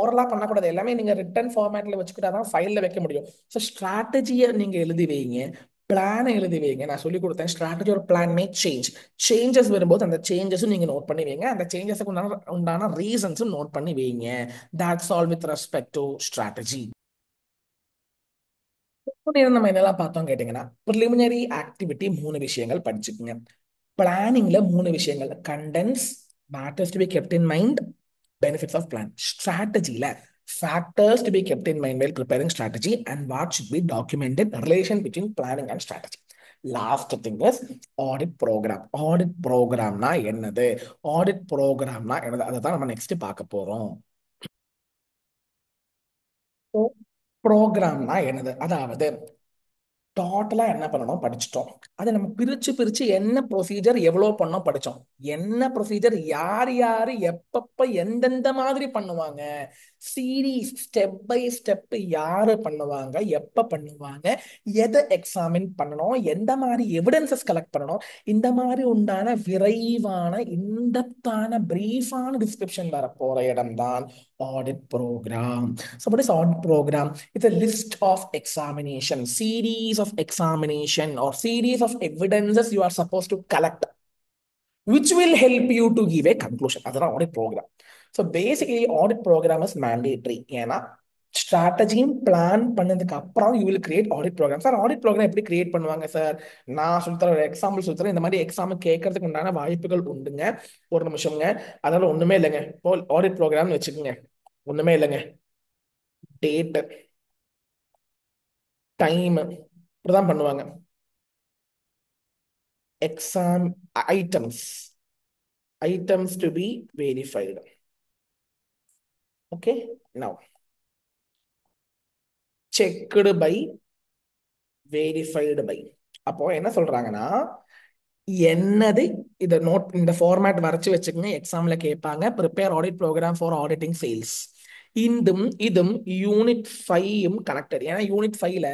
ஓரலா பண்ணக்கூடாது, எல்லாமே நீங்க ரிட்டன் ஃபார்மேட்ல வச்சுக்கிட்டாதான் ஃபைல்ல வைக்க முடியும். ஸோ ஸ்ட்ராட்டஜியை நீங்க எழுதி வைங்க, பிளானை எழுதி வைங்க. நான் சொல்லி கொடுத்தேன், ஸ்ட்ராட்டஜி ஒரு பிளான் மே சேஞ்ச். சேஞ்சஸ் வரும்போது அந்த சேஞ்சஸும் நீங்க நோட் பண்ணி வைங்க, அந்த சேஞ்சஸுக்கு உண்டான ரீசன்ஸும் நோட் பண்ணி வைங்க. That's all with respect to strategy. நம்ம என்னெல்லாம் பார்த்தோம் கேட்டீங்கன்னா, ப்ரிலிமினரி ஆக்டிவிட்டி 3 விஷயங்கள் படிச்சுக்கோங்க. பிளானிங்ல 3 விஷயங்கள்: contents, matters to be kept in mind, benefits of plan. ஸ்ட்ராட்டஜில factors to be kept in mind while preparing strategy and what should be documented, relation between planning and strategy. Last thing is audit programme. Audit ப்ரோக்ராம்னா என்னது? Audit ப்ரோக்ராம்னா என்னது, அதை தான் நம்ம next பார்க்க போறோம். ப்ரோக்ராம்னா என்னது? அதாவது டோட்டலா என்ன பண்ணணும் படிச்சிட்டோம், அதை நம்ம பிரிச்சு பிரிச்சு என்ன ப்ரொசீஜர் எவ்வளவு பண்ணோம் படிச்சோம். என்ன ப்ரொசீஜர், யார் யாரு எப்பப்ப எந்தெந்த மாதிரி பண்ணுவாங்க, சீரீஸ் ஸ்டெப் பை ஸ்டெப் யாரு பண்ணுவாங்க, எப்ப பண்ணுவாங்க, எதை எக்ஸாமின் பண்ணணும், எந்த மாதிரி எவிடன்சஸ் கலெக்ட் பண்ணணும், இந்த மாதிரி உண்டான விரைவான இன்டெப்தான பிரீஃபான டிஸ்கிரிப்ஷன் வர போற இடம் தான் audit program. So what is audit program? It's a list of examination, series of examination or series of evidences you are supposed to collect, which will help you to give a conclusion. That's an audit program. So basically, audit program is mandatory. ஏன்னா ஸ்ட்ராட்டஜியும் plan பண்ணதுக்கு அப்புறம் you will create audit programme. Sir audit programme எப்படி create பண்ணுவாங்க sir? நான் சொல்லித்தர ஒரு example சொல்லித்தரேன். இந்த மாதிரி எக்ஸாம் கேட்கறதுக்கு உண்டான வாய்ப்புகள் உண்டுங்க. ஒரு நிமிஷம்ங்க. அதனால ஒண்ணுமே இல்லைங்க, இப்போ ஆடிட் ப்ரோக்ராம்னு வச்சுக்கோங்க. ஒண்ணுமே இல்லைங்க, டேட், டைம், இப்படிதான் பண்ணுவாங்க. Exam items, items to be verified. Okay, now checked by, verified by. அப்போ என்ன சொல்றாங்கன்னா, என்னது இத நோட், இந்த ஃபார்மேட் வரைச்சு வச்சுக்கோங்க, எக்ஸாம்ல கேட்பாங்க. Prepare audit programme for auditing sales. இந்தும் இதும் யூனிட் 5ம் கனெக்டட். ஏன்னா யூனிட் 5ல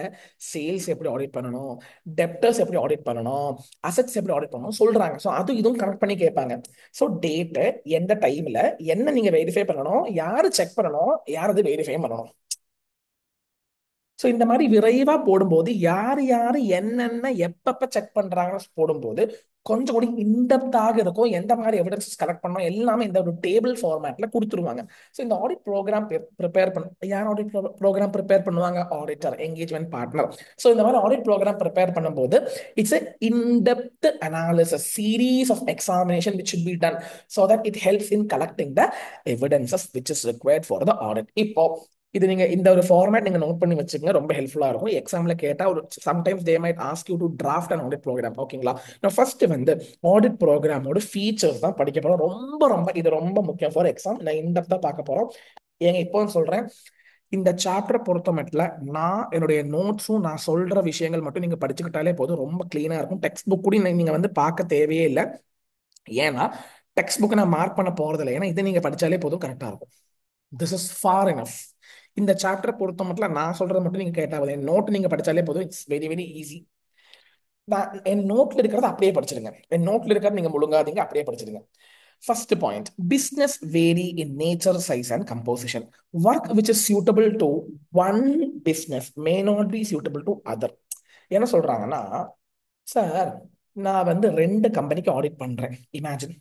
சேல்ஸ் எப்படி ஆடிட் பண்ணணும், டெப்டர்ஸ் எப்படி ஆடிட் பண்ணணும், அசெட்ஸ் எப்படி ஆடிட் பண்ணணும் சொல்றாங்க. ஸோ அது இதுவும் கனெக்ட் பண்ணி கேட்பாங்க. ஸோ டேட்டு எந்த டைம்ல என்ன நீங்க வெரிஃபை பண்ணணும், யாரு செக் பண்ணணும், யார் அது வெரிஃபை பண்ணணும். ஸோ இந்த மாதிரி விரைவா போடும்போது யார் யார் என்னென்ன எப்பப்ப செக் பண்றாங்கன்னு போடும்போது கொஞ்சம் கூட இன்டெப்த்தாக இருக்கும். எந்த மாதிரி எவிடன்ஸ் கலெக்ட் பண்ணணும் எல்லாமே இந்த ஒரு டேபிள் ஃபார்மேட்ல கொடுத்துருவாங்க. ஸோ இந்த ஆடிட் ப்ரோக்ராம் ப்ரிப்பேர் பண்ண யார் ஆடிட் ப்ரோக்ராம் ப்ரிப்பேர் பண்ணுவாங்க, ஆடிட்டர், என்கேஜ்மெண்ட் பார்ட்னர். ஸோ இந்த மாதிரி ஆடிட் ப்ரோக்ராம் ப்ரிப்பேர் பண்ணும்போது it's in depth analysis series of examination which should be done so that it helps in collecting the evidences which is required for the audit. இப்போ இது நீங்க இந்த ஒரு format நீங்க note பண்ணி வச்சுக்கோங்க, ரொம்ப ஹெல்ப்ஃபுல்லா இருக்கும். எக்ஸாம்ல கேட்டா ஒரு sometimes they might ask you to draft and audit programme. ஓகேங்களா? நான் ஃபர்ஸ்ட் வந்து ஆடிட் ப்ரோக்ராமோட ஃபீச்சர்ஸ் தான் படிக்க போறோம். ரொம்ப ரொம்ப இது ரொம்ப முக்கியம் ஃபார் எக்ஸாம். நான் இன்டெப்தா பார்க்க போறோம். ஏங்க இப்போ சொல்றேன், இந்த சாப்டரை பொறுத்த மட்டும் நான் என்னுடைய நோட்ஸும் நான் சொல்ற விஷயங்கள் மட்டும் நீங்க படிச்சுக்கிட்டாலே போதும், ரொம்ப கிளீனா இருக்கும். டெக்ஸ்ட் புக் கூட நீங்க வந்து பார்க்க தேவையே இல்லை. ஏன்னா டெக்ஸ்ட் புக் நான் மார்க் பண்ண போறது இல்லை. ஏன்னா இதை நீங்க படிச்சாலே போதும், கரெக்டா இருக்கும். This is for enough. இந்த சாப்டரை பொறுத்த மட்டும் நான் சொல்றது மட்டும் நீங்க கேட்டாவது என் நோட் நீங்க படிச்சாலே போதும். It's very very easy. நான் என் நோட்ல இருக்கிறத அப்படியே படிச்சிருங்க. என் நோட்ல இருக்கிறத நீங்க முழுங்காதீங்க, அப்படியே படிச்சிருங்க. First point, business vary in nature, size and composition. Work which is suitable to one business may not be suitable to other. என்ன சொல்றாங்கன்னா, சார் நான் வந்து 2 கம்பெனிக்கு ஆடிட் பண்றேன். Imagine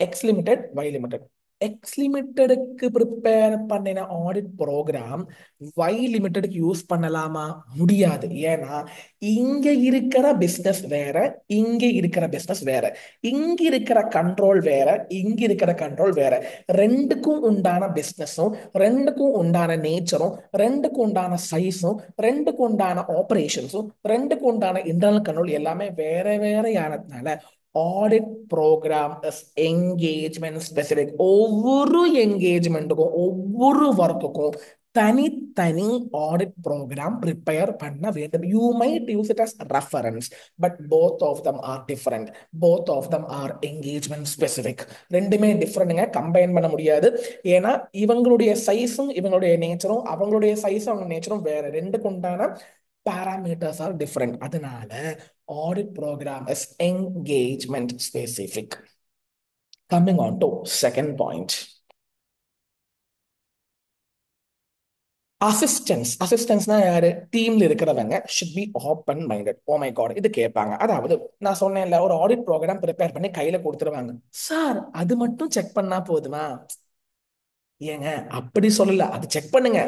X limited, Y limited. X லிமிட்டெடுக்கு ப்ரிப்பேர் பண்ணின audit programme Y லிமிட்டெடுக்கு use பண்ணலாமா? முடியாது. ஏன்னா இங்க இருக்கிற பிசினஸ் வேற, இங்க இருக்கிற பிசினஸ் வேற, இங்க இருக்கிற கண்ட்ரோல் வேற, இங்க இருக்கிற கண்ட்ரோல் வேற. ரெண்டுக்கும் உண்டான பிசினஸும், ரெண்டுக்கும் உண்டான நேச்சரும், ரெண்டுக்கும் உண்டான சைஸும், ரெண்டுக்கும் உண்டான ஆபரேஷன்ஸும், ரெண்டுக்கும் உண்டான இன்டர்னல் கண்ட்ரோல் எல்லாமே வேற வேறையானதுனால audit programme is engagement specific. ஒவ்வொரு என்கேஜ்மெண்ட்டுக்கும் ஒவ்வொரு ஒர்க்குக்கும் தனித்தனி ஆடிட் ப்ரோக்ராம் ப்ரிப்பேர் பண்ண வேண்டும். You might use it as reference, but both of them are different. Both of them are engagement specific. ரெண்டுமே டிஃப்ரெண்ட்டுங்க, கம்பைன் பண்ண முடியாது. ஏன்னா இவங்களுடைய சைஸும் இவங்களுடைய நேச்சரும், அவங்களுடைய சைஸும் அவங்க நேச்சரும் வேற. ரெண்டுக்கு உண்டான parameters are different. அதனால audit program is engagement specific. Coming on to second point. அசிஸ்டன்ஸ்னா யாரு? டீம்ல இருக்கிறவங்க should be open minded. Oh my God, இது கேட்பாங்க. அதாவது நான் சொன்னேன்ல, ஒரு ஆடிட் ப்ரோக்ராம் ப்ரிப்பேர் பண்ணி கையில கொடுத்துருவாங்க. சார் அது மட்டும் செக் பண்ணா போதுமா? ஏங்க அப்படி சொல்லல, அது செக் பண்ணுங்க.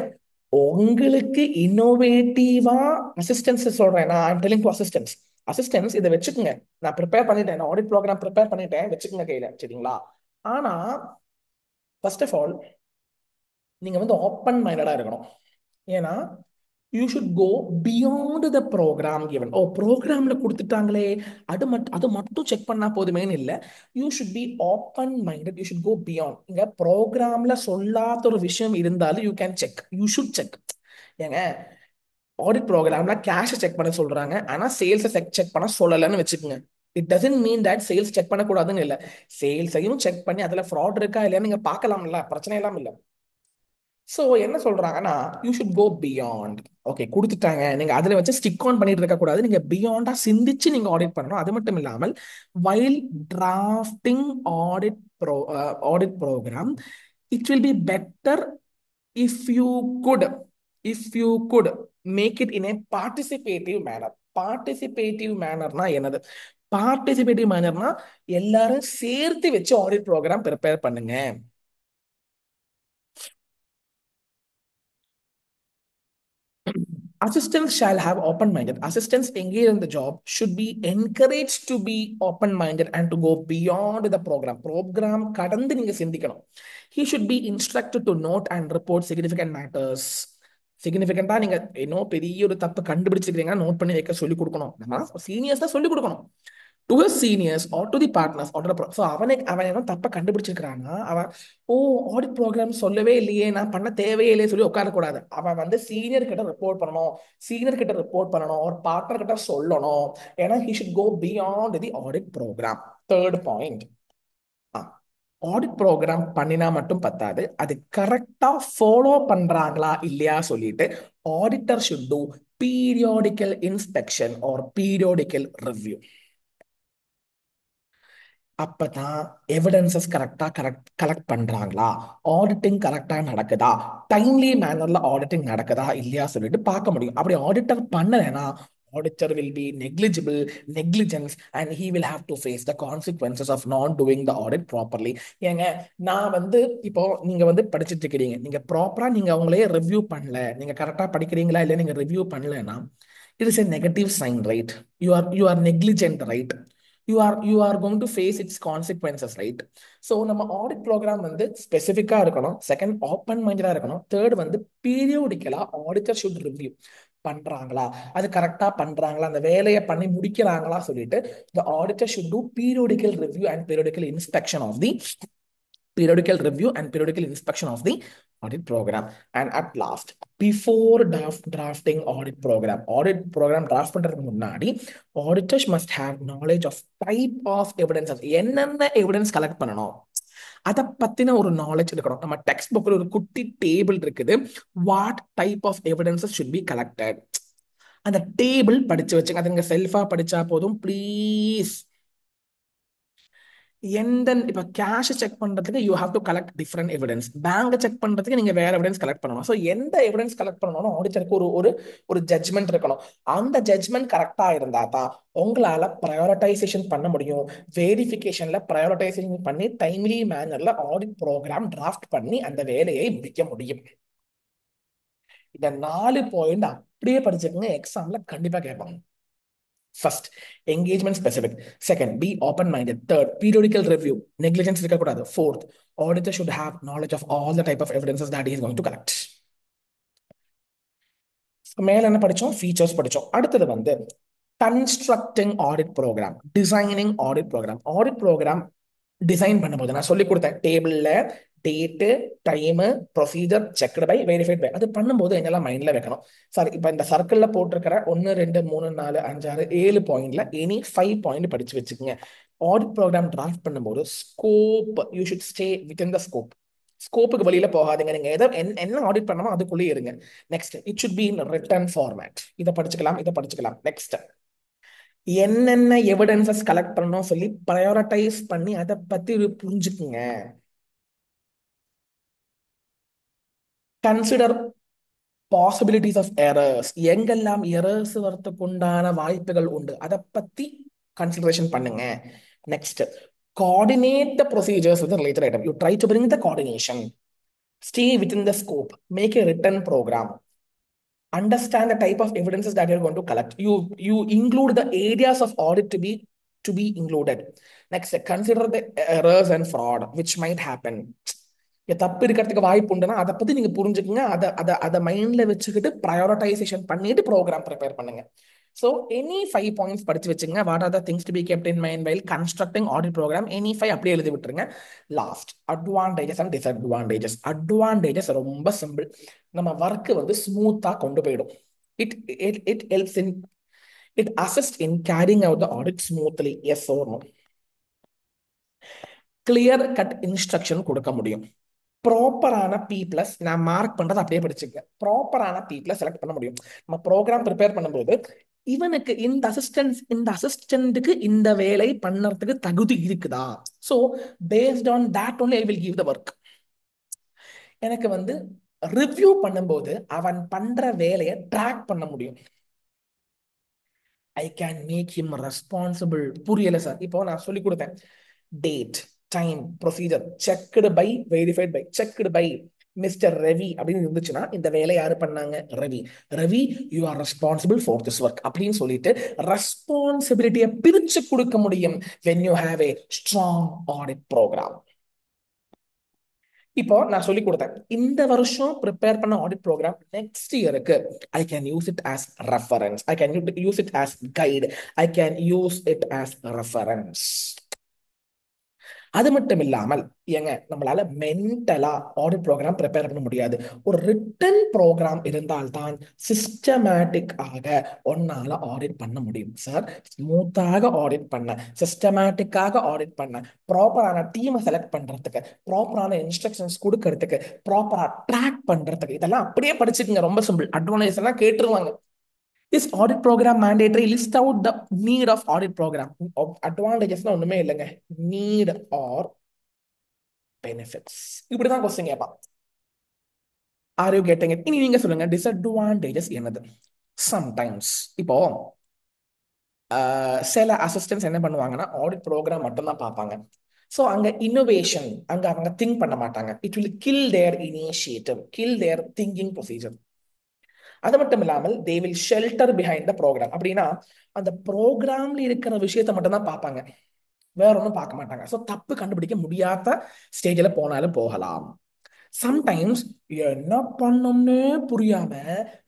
உங்களுக்கு இன்னோவேட்டிவா அசிஸ்டன்ஸ் சொல்றேன் நான். I'm telling to assistance. Assistance இதை வச்சுக்கோங்க. நான் ப்ரிப்பேர் பண்ணிட்டேன், ஆடிட் ப்ரோக்ராம் ப்ரிப்பேர் பண்ணிட்டேன், வச்சுக்கோங்க கையில, சரிங்களா? ஆனா ஃபர்ஸ்ட் ஆஃப் ஆல் நீங்க வந்து ஓப்பன் மைண்டடா இருக்கணும். ஏன்னா you should go beyond the programme given. ஓ ப்ரோக்ராம்ல கொடுத்துட்டாங்களே, அது மட்டும் செக் பண்ணா போதுமேன்னு இல்லை. You should be open minded. You should go beyond. இங்க ப்ரோக்ராம்ல சொல்லாத ஒரு விஷயம் இருந்தாலும் you can check, you should check. ஏங்க ஆடிட் ப்ரோக்ராம்ல கேஷ் செக் பண்ண சொல்றாங்க, ஆனா சேல்ஸ் செக் பண்ண சொல்லலன்னு வச்சுக்கோங்க. It doesn't mean that sales check பண்ணக்கூடாதுன்னு இல்லை. சேல்ஸையும் செக் பண்ணி அதுல ஃப்ராட் இருக்கா இல்லையா நீங்க பார்க்கலாம்ல, பிரச்சனை எல்லாம் இல்லை. ஸோ என்ன சொல்றாங்கன்னா, you should go beyond. Okay கொடுத்துட்டாங்க, நீங்க அதுல வச்சு ஸ்டிக் ஆன் பண்ணிட்டு இருக்க கூடாது. நீங்க பியாண்டா சிந்திச்சு நீங்க ஆடிட் பண்ணணும். அது மட்டும் இல்லாமல் while drafting audit audit programme it will be better if you could if you could make it in a participative manner. Participative மேனர்னா என்னது? பார்ட்டிசிபேட்டிவ் மேனர்னா எல்லாரும் சேர்த்து வச்சு ஆடிட் ப்ரோக்ராம் ப்ரிப்பேர் பண்ணுங்க. Assistants shall have open-minded. Assistants engaged in the job should be encouraged to be open-minded and to go beyond the program. Program கடந்து நீங்க சிந்திக்கணும். He should be instructed to note and report significant matters. சிக்னிஃபிகண்டா நீங்க இன்னும் பெரிய ஒரு தப்பு கண்டுபிடிச்சிருக்கீங்க, note பண்ணி வைக்க சொல்லி கொடுக்கணும். நம்ம சீனியர்ஸ் தான் சொல்லி கொடுக்கணும். To his seniors or to the partners or so அவன் என்ன தப்ப கண்டுபிடிச்சிருக்கானா, அவன் ஓ ஆடிட் ப்ரோக்ராம் சொல்லவே இல்லையே, நான் பண்ண தேவையே இல்லையே சொல்லி உட்காரக்கூடாது. அவன் வந்து சீனியர் கிட்ட ரிப்போர்ட் பண்ணணும். சீனியர் கிட்ட ரிப்போர்ட் பண்ணணும், ஒரு பார்ட்னர் கிட்ட சொல்லணும். ஏன்னா he should go beyond the audit programme. Third point. Audit programme பண்ணினா மட்டும் பத்தாது, அது கரெக்டா ஃபாலோ பண்றாங்களா இல்லையா சொல்லிட்டு auditor should do periodical inspection or periodical review. அப்பதான் எவிடன்சஸ் கரெக்டா கலெக்ட் பண்றாங்களா, ஆடிட்டிங் கரெக்டா நடக்குதா, டைம்லி மேனர்ல ஆடிட்டிங் நடக்குதா இல்லையா சொல்லிட்டு பார்க்க முடியும். அப்படி ஆடிட்டர் பண்ணலைன்னா auditor will be negligible negligence and he will have to face the consequences of not doing the audit properly. ஏங்க, நான் இப்போ நீங்க படிச்சுட்டு இருக்கிறீங்க, நீங்க ப்ராப்பரா நீங்க அவங்களே ரிவ்யூ பண்ணல, நீங்க கரெக்டா படிக்கிறீங்களா இல்ல நீங்க ரிவ்யூ பண்ணலன்னா it is a negative sign, right? You are negligent, right? You are going to face its consequences, right? So நம்ம ஆடிட் ப்ரோக்ராம் ஸ்பெசிஃபிக்கா இருக்கணும், செகண்ட் ஓப்பன் மைண்டடா இருக்கணும், தேர்ட் பீரியோடிக்கலா ஆடிட்டர் ஷுட் ரிவ்யூ பண்றாங்களா, அது கரெக்டா பண்றாங்களா, அந்த வேலையை பண்ணி முடிக்கிறாங்களா சொல்லிட்டு the auditor should do periodical review and periodical inspection of the periodical review and periodical inspection of the audit program. And at last, before drafting audit program draft பண்றதுக்கு முன்னாடி auditors must have knowledge of type of evidences. என்னென்ன evidence collect பண்ணணும் அதை பத்தின ஒரு knowledge இருக்கணும். நம்ம text புக்ல ஒரு குட்டி டேபிள் இருக்குது, what type of evidences should be collected. அந்த டேபிள் படிச்சு வச்சுங்க, அது நீங்க செல்ஃபா படிச்சா போதும் ப்ளீஸ். இப்ப கேஷ் செக் பண்றதுக்கு you have to collect different evidence, bank check பண்றதுக்கு நீங்க வேற எவிடன்ஸ் கலெக்ட் பண்ணணும். ஸோ எந்த எவிடன்ஸ் கலெக்ட் பண்ணணும் ஆடிட்டருக்கு ஒரு ஒரு ஒரு ஜட்ஜ்மெண்ட் இருக்கணும். அந்த ஜட்ஜ்மெண்ட் கரெக்டா இருந்தா தான் உங்களால ப்ரையாரிட்டைசேஷன் பண்ண முடியும். வெரிஃபிகேஷன்ல ப்ரையாரிட்டைசேஷன் பண்ணி டைம்லி மேனர்ல ஆடிட் ப்ரோக்ராம் டிராஃப்ட் பண்ணி அந்த வேலையை முடிக்க முடியும். இந்த 4 பாயிண்ட் அப்படியே படிச்சுக்கோங்க, எக்ஸாம்ல கண்டிப்பா கேட்பாங்க. First, engagement specific. Second, be open-minded. Third, periodical review. Negligence இருக்கக்கூடாது. Fourth, auditor should have knowledge of all the type of evidences that he is going to collect. மேல என்ன படிச்சோம்? ஃபீச்சர்ஸ் படிச்சோம். அடுத்தது constructing audit programme, designing audit programme. Audit programme design பண்ணும்போது நான் சொல்லி கொடுத்தேன், டேபிள்ல date, time, procedure, checked by, verified by, அது பண்ணும்போது என்னெல்லாம் மைண்ட்ல வைக்கணும். சார் இப்ப இந்த சர்க்கிள்ல போட்டிருக்கிற 1 2 3 4 5 6 7 பாயிண்ட்ல எனி 5 பாயிண்ட் படிச்சு வச்சுக்கோங்க. ஆடிட் ப்ரோக்ராம் டிராஃப்ட் பண்ணும்போது scope, you should stay within the scope. ஸ்கோப்புக்கு வெளியில போகாதீங்க, நீங்க எதை என்ன ஆடிட் பண்ணணுமோ அதுக்குள்ளேயே இருங்க. Next, it should be in written format. இதை படிச்சுக்கலாம், இதை படிச்சுக்கலாம். நெக்ஸ்ட், என்னென்ன எவிடன்சஸ் கலெக்ட் பண்ணணும் சொல்லி ப்ரையாரிட்டைஸ் பண்ணி அதை பத்தி புரிஞ்சுக்குங்க. கன்சிடர் பாசிபிலிட்டிஸ் ஆஃப் எரர்ஸ், எங்கெல்லாம் எரர்ஸ் வரத்துக்கு உண்டான வாய்ப்புகள் உண்டு அதை பத்தி கன்சிடரேஷன் பண்ணுங்க. Next, coordinate the procedures with the related item. You try to bring the coordination, stay within the scope, make a written program, understand the type of evidences that you're going to collect. You include the areas of audit to be included. Next, consider the errors and fraud which might happen. தப்பு இருக்கிறதுக்கு வாய்ப்பு உண்டுன்னா அதை பத்தி நீங்க புரிஞ்சுக்கங்க, அதை மைண்ட்ல வச்சுக்கிட்டு ப்ரையாரிட்டைசேஷன் பண்ணிட்டு ப்ரோக்ராம் ப்ரிப்பேர் பண்ணுங்க. ஸோ எனி 5 பாயிண்ட்ஸ் படிச்சு வச்சுங்க. What are the things to be kept in mind while constructing audit programme. Any 5 அப்படியே எழுதி விட்டுருங்க. Last, advantages and disadvantages. Advantages ரொம்ப சிம்பிள், நம்ம ஒர்க்கு ஸ்மூத்தா கொண்டு போயிடும். It it helps in it assist in carrying out the audit smoothly. Yes or no? Clear cut instruction கொடுக்க முடியும். ப்ராப்பரான பி பிளஸ், நான் மார்க் பண்றது அப்படியே படிச்சுக்க, ப்ராப்பரான பி பிளஸ் செலக்ட் பண்ண முடியும். நம்ம ப்ரோக்ராம் ப்ரிப்பேர் பண்ணும்போது இவனுக்கு இந்த அசிஸ்டன்ட்டுக்கு இந்த வேலை பண்ணறதுக்கு தகுதி இருக்குதா, so based on that only I will give the work. எனக்கு ரிவ்யூ பண்ணும்போது அவன் பண்ற வேலையை ட்ராக் பண்ண முடியும். I can make him responsible. புரியல சார்? இப்போ நான் சொல்லி கொடுத்தேன், date, time, procedure, checked by, verified by, checked by mister Ravi அப்படின்னு இருந்துச்சுன்னா இந்த வேலை யாரு பண்ணாங்க? Ravi. Ravi, you are responsible for this work அப்படின்னு சொல்லிட்டு ரெஸ்பான்சிபிலிட்டியை பிரிச்சு கொடுக்க முடியும் when you have a strong audit program. இப்போ நான் சொல்லி கொடுத்தேன், இந்த வருஷம் ப்ரிப்பேர் பண்ண ஆடிட் ப்ரோக்ராம் நெக்ஸ்ட் இயருக்கு I can use it as reference, I can use it as guide, I can use it as reference. அது மட்டும் இல்லாமல் ஏங்க நம்மளால மென்டலா ஆடிட் ப்ரோக்ராம் ப்ரிப்பேர் பண்ண முடியாது. ஒரு ரிட்டன் ப்ரோக்ராம் இருந்தால்தான் சிஸ்டமேட்டிக் ஆக ஒன்னால ஆடிட் பண்ண முடியும். சார், ஸ்மூத்தாக ஆடிட் பண்ண, சிஸ்டமேட்டிக்காக ஆடிட் பண்ண, ப்ராப்பரான டீமை செலக்ட் பண்றதுக்கு, ப்ராப்பரான இன்ஸ்ட்ரக்ஷன்ஸ் கொடுக்கறதுக்கு, ப்ராப்பரா ட்ராக் பண்றதுக்கு, இதெல்லாம் அப்படியே படிச்சுக்கங்க. ரொம்ப சிம்பிள். அட்வான்டேஜ் எல்லாம் கேட்டுருவாங்க. Is audit program mandatory? List out the need of audit program. Advantages ஒண்ணுமே இல்லைங்க. Need or benefits. இப்படிதான் கொஸ்டின் கேட்பான். Are you getting it? இனி நீங்க சொல்லுங்க, டிஸ்அட்வான்டேஜஸ் என்னது? சம்டைம்ஸ் இப்போ சில அசிஸ்டன்ஸ் என்ன பண்ணுவாங்கன்னா ஆடிட் ப்ரோக்ராம் மட்டும் தான் பார்ப்பாங்க. ஸோ அங்க இன்னோவேஷன் அங்க அவங்க திங்க் பண்ண மாட்டாங்க. It will kill their initiative, kill their thinking procedure. அது மட்டும் இல்லாமல் they will shelter behind the programme. அப்படின்னா அந்த ப்ரோக்ராம்ல இருக்கிற விஷயத்தை மட்டும் தான் பார்ப்பாங்க, வேற ஒன்றும் பார்க்க மாட்டாங்க. ஸோ தப்பு கண்டுபிடிக்க முடியாத ஸ்டேஜில் போனாலும் போகலாம். சம்டைம்ஸ் என்ன பண்ணணும்னு புரியாம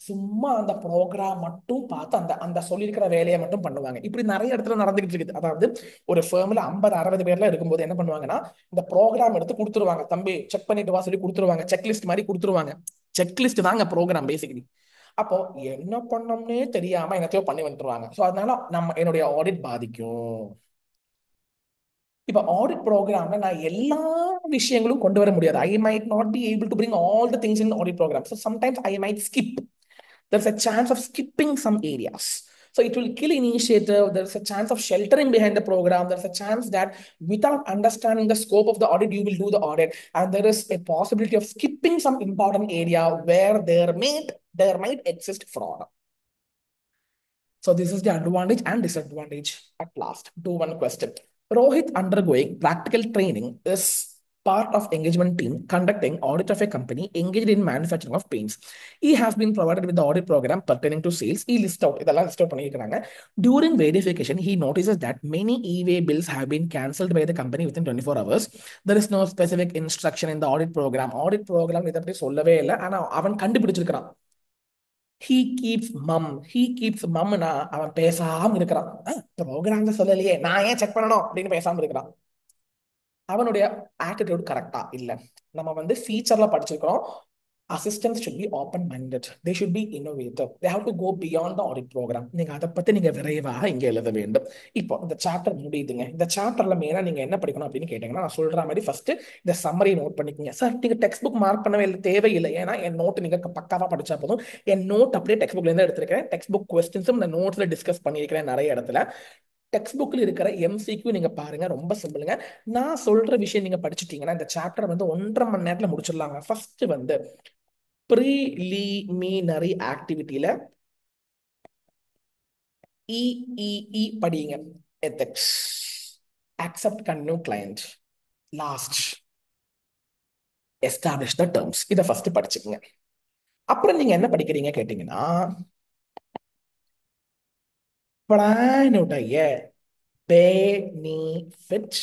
சும்மா அந்த ப்ரோக்ராம் மட்டும் பார்த்து அந்த அந்த சொல்லியிருக்கிற வேலையை மட்டும் பண்ணுவாங்க. இப்படி நிறைய இடத்துல நடந்துகிட்டு இருக்குது. அதாவது ஒரு ஃபேமில் 50-60 பேர்ல இருக்கும்போது என்ன பண்ணுவாங்கன்னா இந்த ப்ரோக்ராம் எடுத்து கொடுத்துருவாங்க. தம்பி செக் பண்ணிட்டு வா சொல்லி கொடுத்துருவாங்க. செக்லிஸ்ட் மாதிரி கொடுத்துருவாங்க. செக்லிஸ்ட் தாங்க ப்ரோக்ராம் பேசிக்கலி. அப்போ என்ன பண்ணோம்னே தெரியாம என்னத்தையோ பண்ணி வந்துருவாங்க. ஸோ அதனால என்னுடைய ஆடிட் பாதிக்கும். இப்ப ஆடிட் ப்ரோக்ராம்ல நான் எல்லா விஷயங்களும் கொண்டு வர முடியாது. I might not be able to bring all the things in audit programme. So sometimes I might skip. There's a chance of skipping some areas. So it will kill initiative. There's a chance of sheltering behind the program. There's a chance that without understanding the scope of the audit, you will do the audit. And there is a possibility of skipping some important area where there might exist fraud. So this is the advantage and disadvantage at last. To one question. Rohit undergoing practical training is part of engagement team conducting audit of a company engaged in manufacturing of paints. He has been provided with the audit program pertaining to sales. He list out பண்ணிருக்காங்க. During verification, he notices that many e-way bills have been cancelled by the company within 24 hours. There is no specific instruction in the audit program. Audit program இதை பற்றி சொல்லவே இல்லை. ஆனா அவன் கண்டுபிடிச்சிருக்கிறான். he keeps mumனா அவன் பேசாம இருக்கிறான். ப்ரோக்ராம் சொல்லலையே, நான் ஏன் செக் பண்ணணும் அப்படின்னு பேசாம இருக்கிறான். அவனுடைய ஆட்டிடியூட் கரெக்டா இல்ல. நம்ம வந்து ஃபீச்சர்ல படிச்சிருக்கிறோம். Assistants should be open minded, they should be innovative, they have to go beyond the audit program. நீங்க அதை பத்தி நீங்க விரைவாக இங்க எழுத வேண்டும். இப்போ இந்த சாப்டர் முடியுதுங்க. இந்த சாப்டர்ல மெயினா நீங்க என்ன படிக்கணும் அப்படின்னு கேட்டீங்கன்னா, நான் சொல்ற மாதிரி ஃபர்ஸ்ட் இந்த சம்மரி நோட் பண்ணிக்கோங்க. சார் நீங்க டெக்ஸ்ட் புக் மார்க் பண்ணவே தேவையில்லை, ஏன்னா என் நோட் நீங்க பக்காவா படிச்சா போதும். என் நோட் அப்படியே டெக்ஸ்ட் புக்ல இருந்து எடுத்திருக்கேன். டெக்ஸ்ட் புக் கொஸ்டின்ஸும் இந்த நோட்ஸ்ல டிஸ்கஸ் பண்ணியிருக்கிறேன் நிறைய இடத்துல. டெக்ஸ்ட் புக்ல இருக்கிற எம்சிக்யூ நீங்க பாருங்க, ரொம்ப சிம்பிளுங்க. நான் சொல்ற விஷயம் நீங்க படிச்சுட்டீங்கன்னா இந்த சாப்டர் வந்து 1.5 மணி நேரத்துல முடிச்சிடலாங்க. ஃபர்ஸ்ட் வந்து ப்ரீலிமினரி ஆக்டிவிட்டியில இஇஇ படிங்க. Ethics, accept continue client, last establish the terms. இதை ஃபர்ஸ்ட் படிச்சுக்கங்க. அப்புறம் நீங்க என்ன படிக்கிறீங்க கேட்டீங்கன்னா, பிளானுடைய benefit,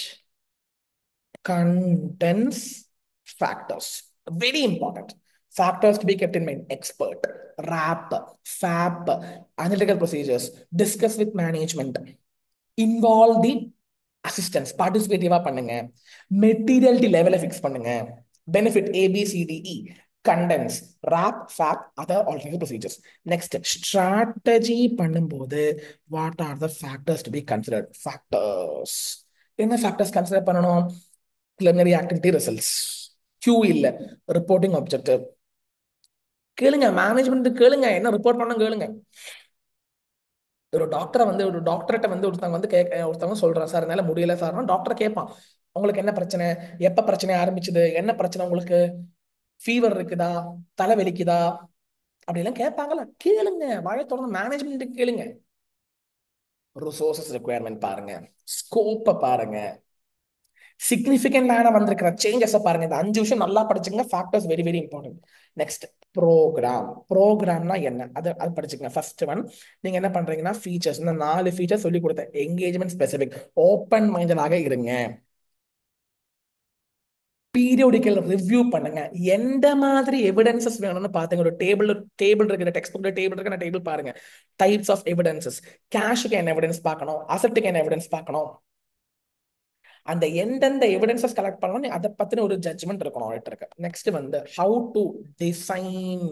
contents, factors. Very important. Factors to be kept in mind. Expert, RAP, FAP, analytical procedures, discuss with management, involve the assistants, participative பண்ணுங்க, materiality level fix பண்ணுங்க, benefit ABCDE, contents, RAP, FAP, other alternative procedures. Next, strategy பண்ணும்போது what are the factors to be considered? Factors. என்ன factors consider பண்ணணும்? preliminary activity results, Q இல்ல, reporting objective. கேளுங்க, management கேளுங்க, என்ன report பண்ண கேளுங்க. ஒரு டாக்டர்கிட்ட வந்து ஒருத்தவங்க வந்து ஒருத்தவங்க சொல்றான், சார் என்னால முடியல சார். டாக்டர் கேட்பான், உங்களுக்கு என்ன பிரச்சனை, எப்ப பிரச்சனை ஆரம்பிச்சது, என்ன பிரச்சனை உங்களுக்கு, ஃபீவர் இருக்குதா, தலை வலிக்குதா, அப்படிலாம் கேட்பாங்கல்ல. கேளுங்க, வாயை தொடர்ந்து மேனேஜ்மெண்ட் கேளுங்க. ரிசோர்சஸ் ரெக்குயர்மெண்ட் பாருங்க, ஸ்கோப்பை பாருங்க, சிக்னிஃபிகண்டான வந்திருக்கிற சேஞ்சஸ் பாருங்க. இந்த 5 விஷயம் நல்லா படிச்சுங்க. Factors very very important. Next, ப்ரோக்ராம்னா என்ன, அது படிச்சுங்க. ஃபர்ஸ்ட் ஒன், நீங்க என்ன பண்றீங்கன்னா ஃபீச்சர்ஸ், இந்த 4 ஃபீச்சர்ஸ் சொல்லி கொடுத்தேன். என்கேஜ்மெண்ட் ஸ்பெசிபிக், ஓப்பன் மைண்டடாக இருங்க. பீரியோடிக்கல் ரிவ்யூ பண்ணுங்க. எந்த மாதிரி எவிடன்சஸ் வேணும்னு பாத்துங்க. ஒரு டேபிள் இருக்கிற டெக்ஸ்ட் புக்ல டேபிள் இருக்கிற டேபிள் பாருங்க. டைப்ஸ் ஆஃப் எவிடன்சஸ், கேஷுக்கு என்ன எவிடன்ஸ் பார்க்கணும், அசட்டுக்கு என்ன எவிடன்ஸ் பார்க்கணும், அந்த எந்தெந்த எவிடன்சஸ் கலெக்ட் பண்ணணும் அதை பத்தின ஒரு ஜட்ஜ்மெண்ட் இருக்கணும் ஆடிட்டருக்கு. நெக்ஸ்ட் வந்து how to design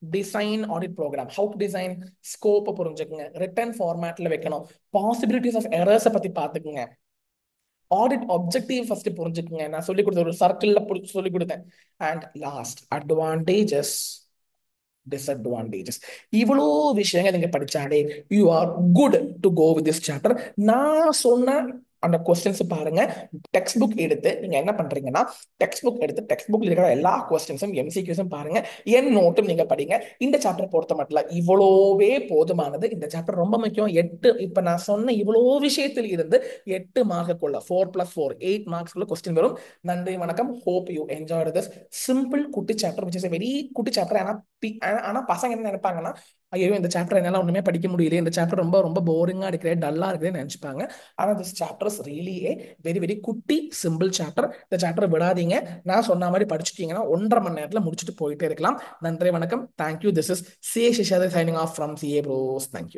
design audit programme. How to design ஸ்கோப்பை புரிஞ்சுக்குங்க, ரிட்டர்ன் ஃபார்மேட்ல வைக்கணும், பாசிபிலிட்டிஸ் ஆஃப் எரர்ஸை பத்தி பார்த்துக்குங்க, ஆடிட் ஆப்ஜெக்டிவ் ஃபர்ஸ்ட் புரிஞ்சுக்குங்க. நான் சொல்லி கொடுத்த ஒரு சர்க்கிள்ல சொல்லி கொடுத்தேன். And last advantages disadvantages. இவ்வளோ விஷயங்கள் நீங்க படிச்சாலே you are good to go with this chapter. நான் சொன்ன அந்த கொஸ்டின்ஸ் பாருங்க. டெக்ஸ்ட் புக் எடுத்து நீங்க என்ன பண்றீங்கன்னா, டெக்ஸ்ட் புக் எடுத்து டெக்ஸ்ட் புக்ல இருக்கிற எல்லா கொஸ்டின்ஸும் எம்சிக்யூஸும் பாருங்க, என் நோட்டும் நீங்க படிங்க. இந்த சாப்டர் பொறுத்த மட்டும் இவ்வளோவே போதுமானது. இந்த சாப்டர் ரொம்ப முக்கியம். இப்ப நான் சொன்ன இவ்வளோ விஷயத்தில் இருந்து 8 மார்க்குள்ள 4+4 8 மார்க்ஸ்க்குள்ள கொஸ்டின் வரும். நன்றி, வணக்கம். Hope you enjoyed this simple குட்டி சாப்டர், விச் இஸ் வெரி குட்டி சாப்டர். ஆனா பசங்க என்ன நினைப்பாங்கன்னா, ஐயோ இந்த சாப்டர் என்னால ஒண்ணுமே படிக்க முடியல, இந்த சாப்டர் ரொம்ப ரொம்ப போரிங்கா இருக்கிறே, டல்லா இருக்குதுன்னு நினைச்சுப்பாங்க. ஆனா this chapter is really A very very குட்டி சிம்பிள் சாப்டர். இந்த சாப்டர் விடாதீங்க. நான் சொன்ன மாதிரி படிச்சுட்டீங்கன்னா 1.5 மணி நேரத்துல முடிச்சுட்டு போயிட்டே இருக்கலாம். நன்றி, வணக்கம். Thank you. This is C. Seshadri signing off from CA Bros. Thank you.